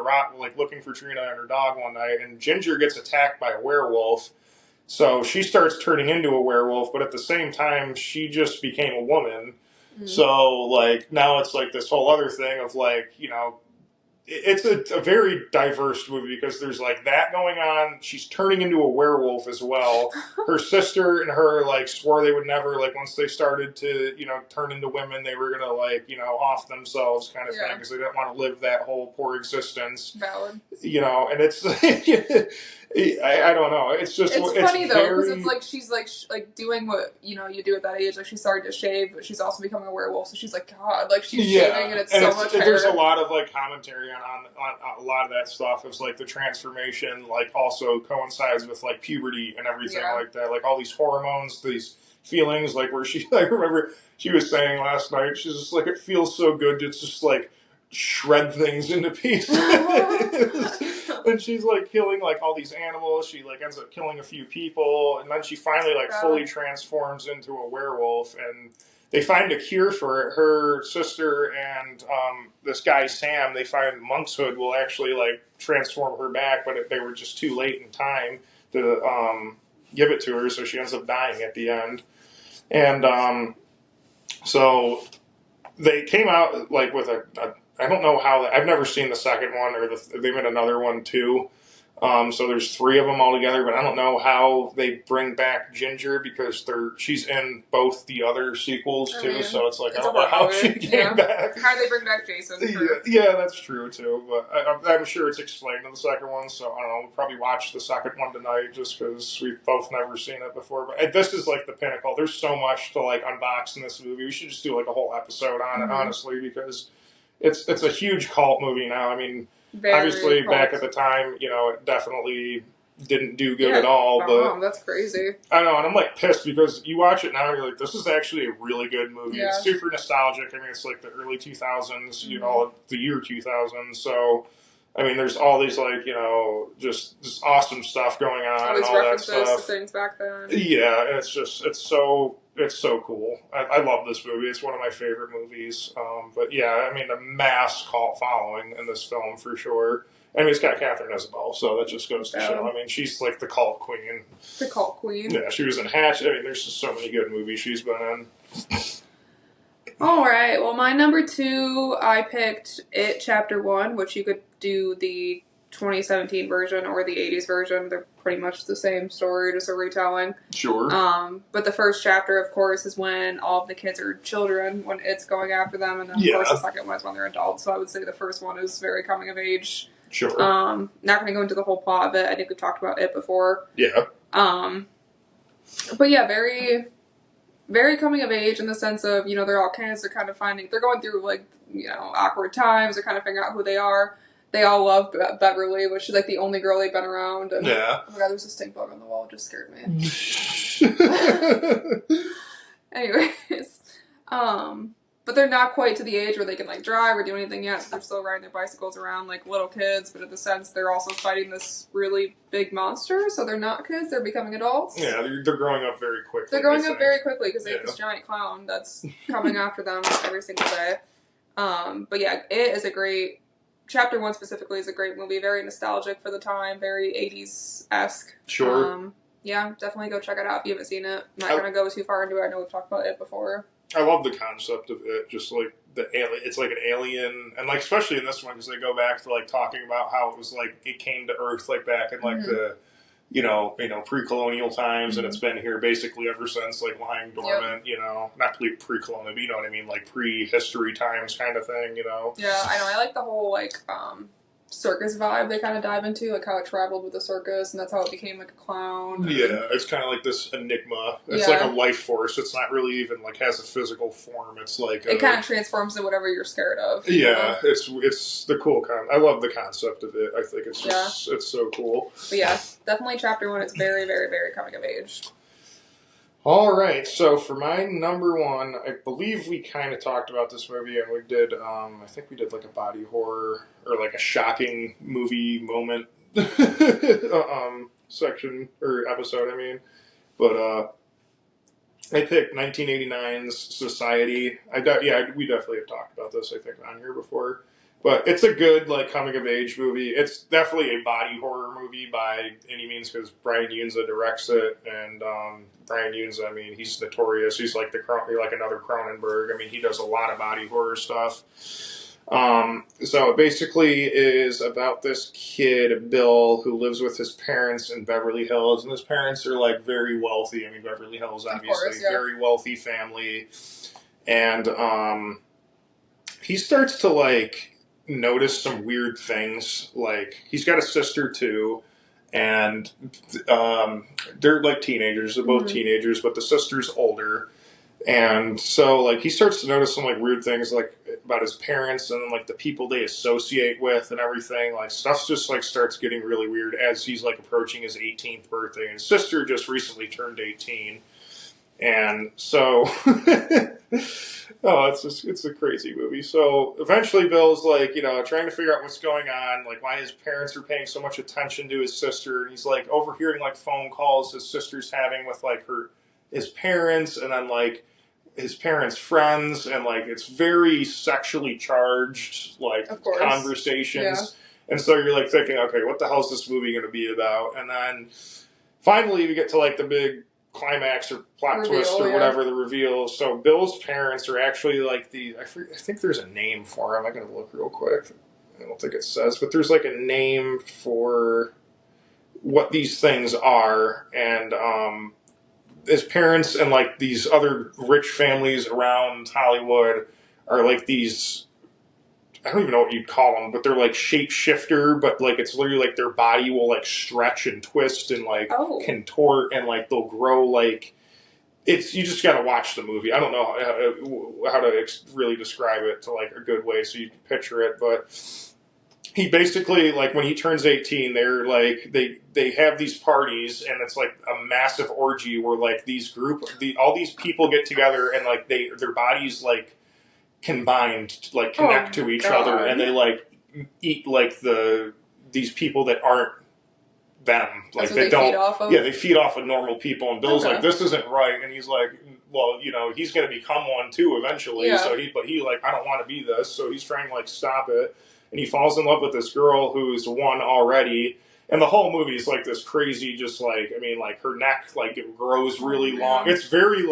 Trina and her dog one night, and Ginger gets attacked by a werewolf. So she starts turning into a werewolf, but at the same time, she just became a woman. So, like, now it's, like, this whole other thing of, like, it's a very diverse movie because there's, like, that going on. She's turning into a werewolf as well. Her sister and her, like, swore they would never, like, once they started to, turn into women, they were going to, like, off themselves kind of thing because they didn't want to live that whole poor existence. Valid. And it's, I don't know. It's just it's funny though because it's like she's like doing what you do at that age. Like she's starting to shave, but she's also becoming a werewolf. So she's like, God, like she's shaving, and it's so much hair. There's a lot of like commentary on a lot of that stuff. It's like the transformation, like also coincides with like puberty and everything like that. Like all these hormones, these feelings. Like where I remember she was saying last night, she's just like, it feels so good to just like shred things into pieces. And she's like killing like all these animals. She like ends up killing a few people, and then she finally like fully transforms into a werewolf. And they find a cure for it. Her sister and this guy Sam, they find monk's hood will actually like transform her back, but they were just too late in time to give it to her, so she ends up dying at the end. And so they came out like with a I don't know how I've never seen the second one, or they made another one too. So there's 3 of them all together, but I don't know how they bring back Ginger because she's in both the other sequels too. So it's like I don't know how she came back. How do they bring back Jason? Yeah, that's true too. But I'm sure it's explained in the second one. So I don't know. We'll probably watch the second one tonight just because we've both never seen it before. But this is like the pinnacle. There's so much to like unbox in this movie. We should just do like a whole episode on it, honestly, because it's a huge cult movie now. I mean. Obviously, back at the time, it definitely didn't do good at all. But that's crazy. I know, and I'm like pissed because you watch it now and you're like, this is actually a really good movie. It's super nostalgic. I mean, it's like the early 2000s, the year 2000. So, I mean, there's all these like, just awesome stuff going on. All these references to things back then. Yeah, and it's so cool. I love this movie. It's one of my favorite movies. But yeah, I mean, a mass cult following in this film for sure. I mean, it's got Catherine Isabelle, so that just goes to show. I mean, she's like the cult queen. The cult queen. Yeah, she was in Hatch. I mean, there's just so many good movies she's been in. All right. Well, my number 2, I picked It Chapter 1, which you could do the 2017 version or the 80s version. They're pretty much the same story, just a retelling. Sure. But the first chapter, of course, is when all of the kids are children, when it's going after them, and then of course the second one is when they're adults. So I would say the first one is very coming of age. Sure. Not going to go into the whole plot of it. I think we've talked about it before. Yeah. But yeah, very, very coming of age in the sense of, they're all kids. They're going through like, awkward times. They're kind of figuring out who they are. They all love Beverly, which is like the only girl they've been around. And, yeah. Oh my god, there's a stink bug on the wall. It just scared me. Anyways, but they're not quite to the age where they can like drive or do anything yet. So they're still riding their bicycles around like little kids. But in the sense, they're also fighting this really big monster. So they're not kids; they're becoming adults. Yeah, they're growing up very quickly. They're growing up very quickly because they have this giant clown that's coming after them every single day. But yeah, it is a great. Chapter 1 specifically is a great movie. Very nostalgic for the time. Very 80s-esque. Sure. Yeah, definitely go check it out if you haven't seen it. I'm not going to go too far into it. I know we've talked about it before. I love the concept of it. Just like the alien. It's like an alien. And like especially in this one because they go back to like talking about how it was like it came to Earth like back in like the pre-colonial times, and it's been here basically ever since, like lying dormant. Not pre-colonial, but you know what I mean, like pre-history times kind of thing. Yeah, I know. I like the whole like circus vibe they kind of dive into, like how it traveled with the circus, and that's how it became like a clown. Yeah, it's kind of like this enigma. It's like a life force. It's not really even like has a physical form. It's like it kind of transforms into whatever you're scared of. Yeah, it's the cool I love the concept of it. I think it's just it's so cool. But yeah, definitely chapter 1. It's very, very, very coming of age. All right, so for my number 1, I believe we kind of talked about this movie, and we did, I think we did like a body horror, or like a shocking movie moment section, or episode, I mean. But I picked 1989's Society. We definitely have talked about this, I think, on here before. But it's a good, like, coming-of-age movie. It's definitely a body horror movie by any means, because Brian Yunza directs it, and Brian Yunza, I mean, he's notorious. He's like another Cronenberg. I mean, he does a lot of body horror stuff. So it basically is about this kid, Bill, who lives with his parents in Beverly Hills, and his parents are, like, very wealthy. I mean, Beverly Hills, obviously, very wealthy family. And he starts to, like, notice some weird things. Like, he's got a sister too, and they're like teenagers. They're both teenagers, but the sister's older. And so, like, he starts to notice some, like, weird things, like, about his parents and, like, the people they associate with and everything. Like, stuff just, like, starts getting really weird as he's, like, approaching his 18th birthday. And his sister just recently turned 18. And so, it's a crazy movie. So eventually Bill's like, trying to figure out what's going on, like why his parents are paying so much attention to his sister. And he's like overhearing like phone calls his sister's having with like his parents and then like his parents' friends. And like, it's very sexually charged, like conversations. Yeah. And so you're like thinking, okay, what the hell is this movie going to be about? And then finally we get to like the big climax or plot twist or whatever, the reveal. So Bill's parents are actually like I think there's a name for him. I gotta look real quick. I don't think it says, but there's like a name for what these things are, and his parents and like these other rich families around Hollywood are like these. I don't even know what you'd call them, but they're like shapeshifter, but like it's literally like their body will like stretch and twist and like contort and like they'll grow like it's. You just got to watch the movie. I don't know how to really describe it to like a good way so you can picture it, but he basically like when he turns 18, they're like they have these parties and it's like a massive orgy where like all these people get together and like their bodies like combined to like connect to each other and they like eat like these people that aren't them, like they don't feed off of? Yeah, they feed off of normal people, and Bill's like, this isn't right, and he's like, well, you know, he's going to become one too eventually, so he like, I don't want to be this, so he's trying to like stop it, and he falls in love with this girl who's one already. And the whole movie is like this crazy, just like, I mean, like her neck, like it grows really long. It's very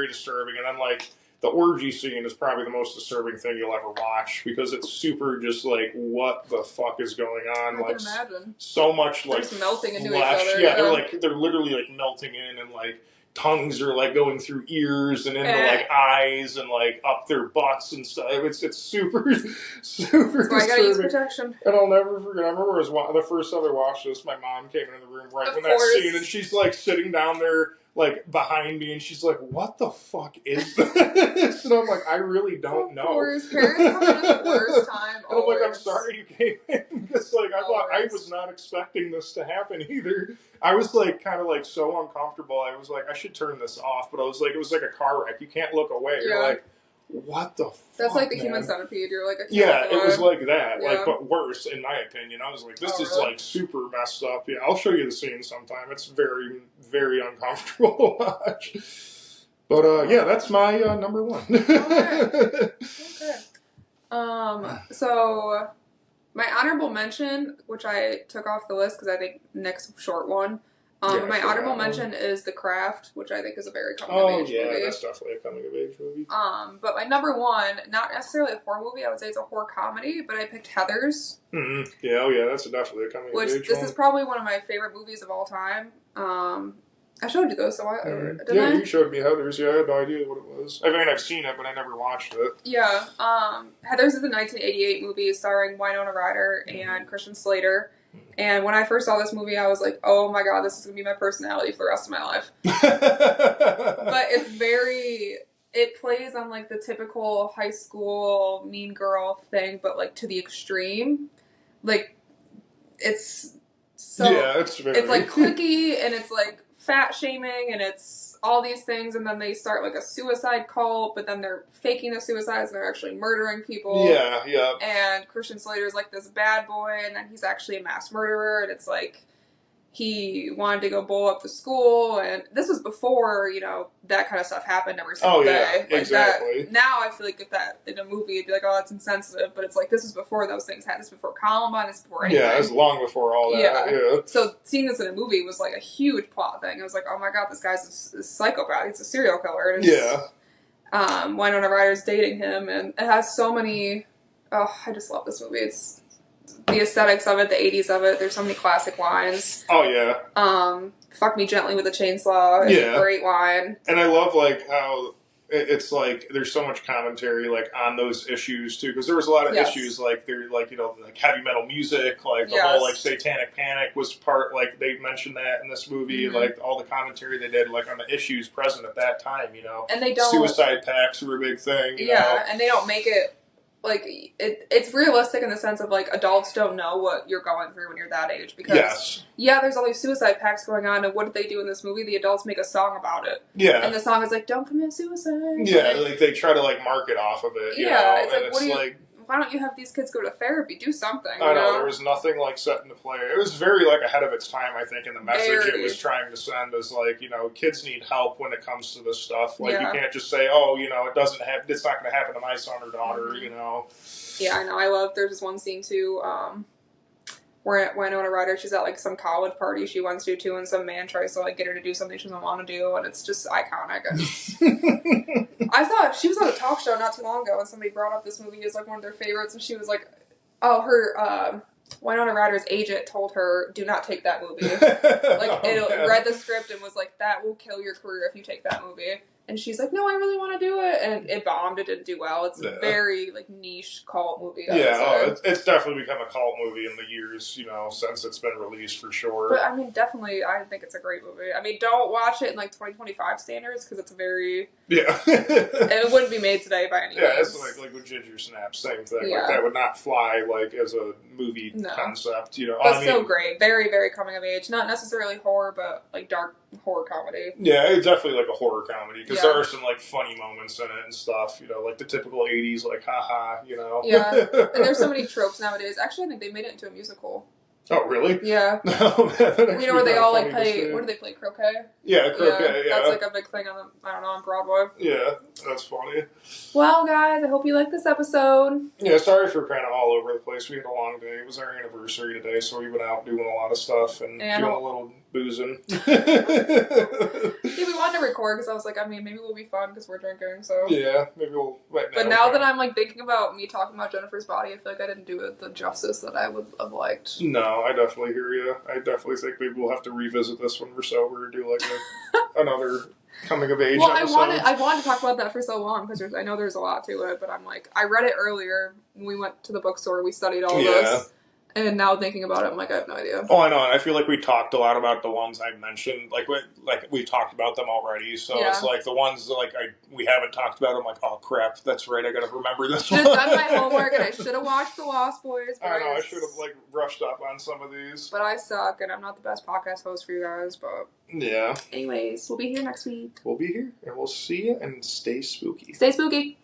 disturbing. And then like the orgy scene is probably the most disturbing thing you'll ever watch because it's super just like, what the fuck is going on? I can imagine. So much like just melting into flesh. each other. Yeah, they're literally like melting in and like tongues are like going through ears and into like eyes and like up their butts and stuff. It's super super disturbing. I gotta use protection. And I'll never forget. I remember the first time I watched this, my mom came into the room right when that scene, and she's like sitting down there like behind me, and she's like, "What the fuck is this?" And I'm like, "I really don't know." Of course, parents come in at the worst time. And I'm like, "I'm sorry you came in," because like I thought I was not expecting this to happen either. I was like kind of like so uncomfortable. I was like, I should turn this off, but I was like, it was like a car wreck. You can't look away. You're like, what the fuck? That's like the human centipede. You're like, it was like that, like but worse in my opinion. I was like, this is like super messed up. Yeah, I'll show you the scene sometime. It's very, very uncomfortable to watch. But yeah, that's my number one. Okay. So my honorable mention, which I took off the list because I think Nick's short one. My honorable mention is The Craft, which I think is a very coming-of-age movie. Oh, yeah, that's definitely a coming-of-age movie. But my number one, not necessarily a horror movie, I would say it's a horror comedy, but I picked Heathers. Mm-hmm. Yeah, that's definitely a coming-of-age one. This is probably one of my favorite movies of all time. I showed you those, so didn't I? You showed me Heathers. Yeah, I had no idea what it was. I mean, I've seen it, but I never watched it. Yeah, Heathers is a 1988 movie starring Winona Ryder and Christian Slater. And when I first saw this movie, I was like, oh my god, this is going to be my personality for the rest of my life. But it plays on like the typical high school mean girl thing, but like to the extreme. Like, it's it's like cliquey and it's like fat shaming and it's all these things, and then they start like a suicide cult, but then they're faking the suicides and they're actually murdering people. Yeah. And Christian Slater's like this bad boy, and then he's actually a mass murderer, and it's like he wanted to go blow up the school, and this was before, you know, that kind of stuff happened every single day. Like exactly. Now I feel like if that in a movie, it'd be like, oh, that's insensitive, but it's like, this is before those things happened. This is before Columbine, this is before anything. Yeah, it was long before all that. Yeah. So seeing this in a movie was like a huge plot thing. I was like, oh my god, this guy's a psychopath. He's a serial killer. And Winona Ryder's dating him, and it has so many, I just love this movie. It's the aesthetics of it, the 80s of it. There's so many classic lines. Oh, yeah. Fuck Me Gently with a Chainsaw is a great line. And I love, like, how it's, like, there's so much commentary, like, on those issues, too. Because there was a lot of issues, like, they're, like, you know, like, heavy metal music, like, the whole, like, Satanic Panic was part, like, they mentioned that in this movie, like, all the commentary they did, like, on the issues present at that time, you know. And they don't... Suicide pacts were a big thing, you know. And they don't make it... Like, it's realistic in the sense of, like, adults don't know what you're going through when you're that age. Because, there's all these suicide pacts going on, and what did they do in this movie? The adults make a song about it. Yeah. And the song is like, don't commit suicide. Yeah, like they try to, like, market off of it, you know? It's like, why don't you have these kids go to therapy? Do something. I know, there was nothing, like, set into play. It was very, like, ahead of its time, I think, in the message it was trying to send is, like, you know, kids need help when it comes to this stuff. Like, you can't just say, oh, you know, it's not going to happen to my son or daughter, you know? Yeah, I know. There's this one scene, too, where Winona Ryder, she's at, like, some college party she wants to, too, and some man tries to, like, get her to do something she doesn't want to do, and it's just iconic. I thought she was on a talk show not too long ago, and somebody brought up this movie as, like, one of their favorites, and she was like, oh, her Winona Ryder's agent told her, do not take that movie. Like, read the script and was like, that will kill your career if you take that movie. And she's like, no, I really want to do it. And it bombed. It didn't do well. It's a very, like, niche cult movie. It's definitely become a cult movie in the years, since it's been released, for sure. But, I mean, definitely, I think it's a great movie. I mean, don't watch it in, like, 2025 standards, because it's very... Yeah. It wouldn't be made today by any means. Yeah, it's like with Ginger Snaps, same thing. Yeah. Like, that would not fly, like, as a movie concept, But still great. Very, very coming of age. Not necessarily horror, but, like, dark horror comedy. Yeah, it's definitely like a horror comedy, because there are some, like, funny moments in it and stuff, like the typical 80s, like, haha, Yeah, and there's so many tropes nowadays. Actually, I think they made it into a musical. Oh, really? Yeah. Where they all, like, play, where do they play, croquet? Yeah, croquet, yeah. That's, like, a big thing on Broadway. Yeah, that's funny. Well, guys, I hope you liked this episode. Yeah, sorry for kind of all over the place. We had a long day. It was our anniversary today, so we went out doing a lot of stuff and doing a little boozing. Yeah, we wanted to record because I was like, I mean, maybe we'll be fun because we're drinking, so. Yeah, maybe we'll. But now that I'm, like, thinking about me talking about Jennifer's body, I feel like I didn't do it the justice that I would have liked. No, I definitely hear you. I definitely think maybe we'll have to revisit this when we're sober and do, like, another coming of age episode. I wanted to talk about that for so long because I know there's a lot to it, but I'm like, I read it earlier when we went to the bookstore, we studied all this. And now thinking about it, I'm like, I have no idea. Oh, I know, and I feel like we talked a lot about the ones I mentioned. Like we talked about them already, so it's like the ones that, we haven't talked about. I'm like, oh crap, that's right. I got to remember this one. Should have done my homework, and I should have watched The Lost Boys. I know, I should have brushed up on some of these. But I suck, and I'm not the best podcast host for you guys. But yeah. Anyways, we'll be here next week. We'll be here, and we'll see you. And stay spooky. Stay spooky.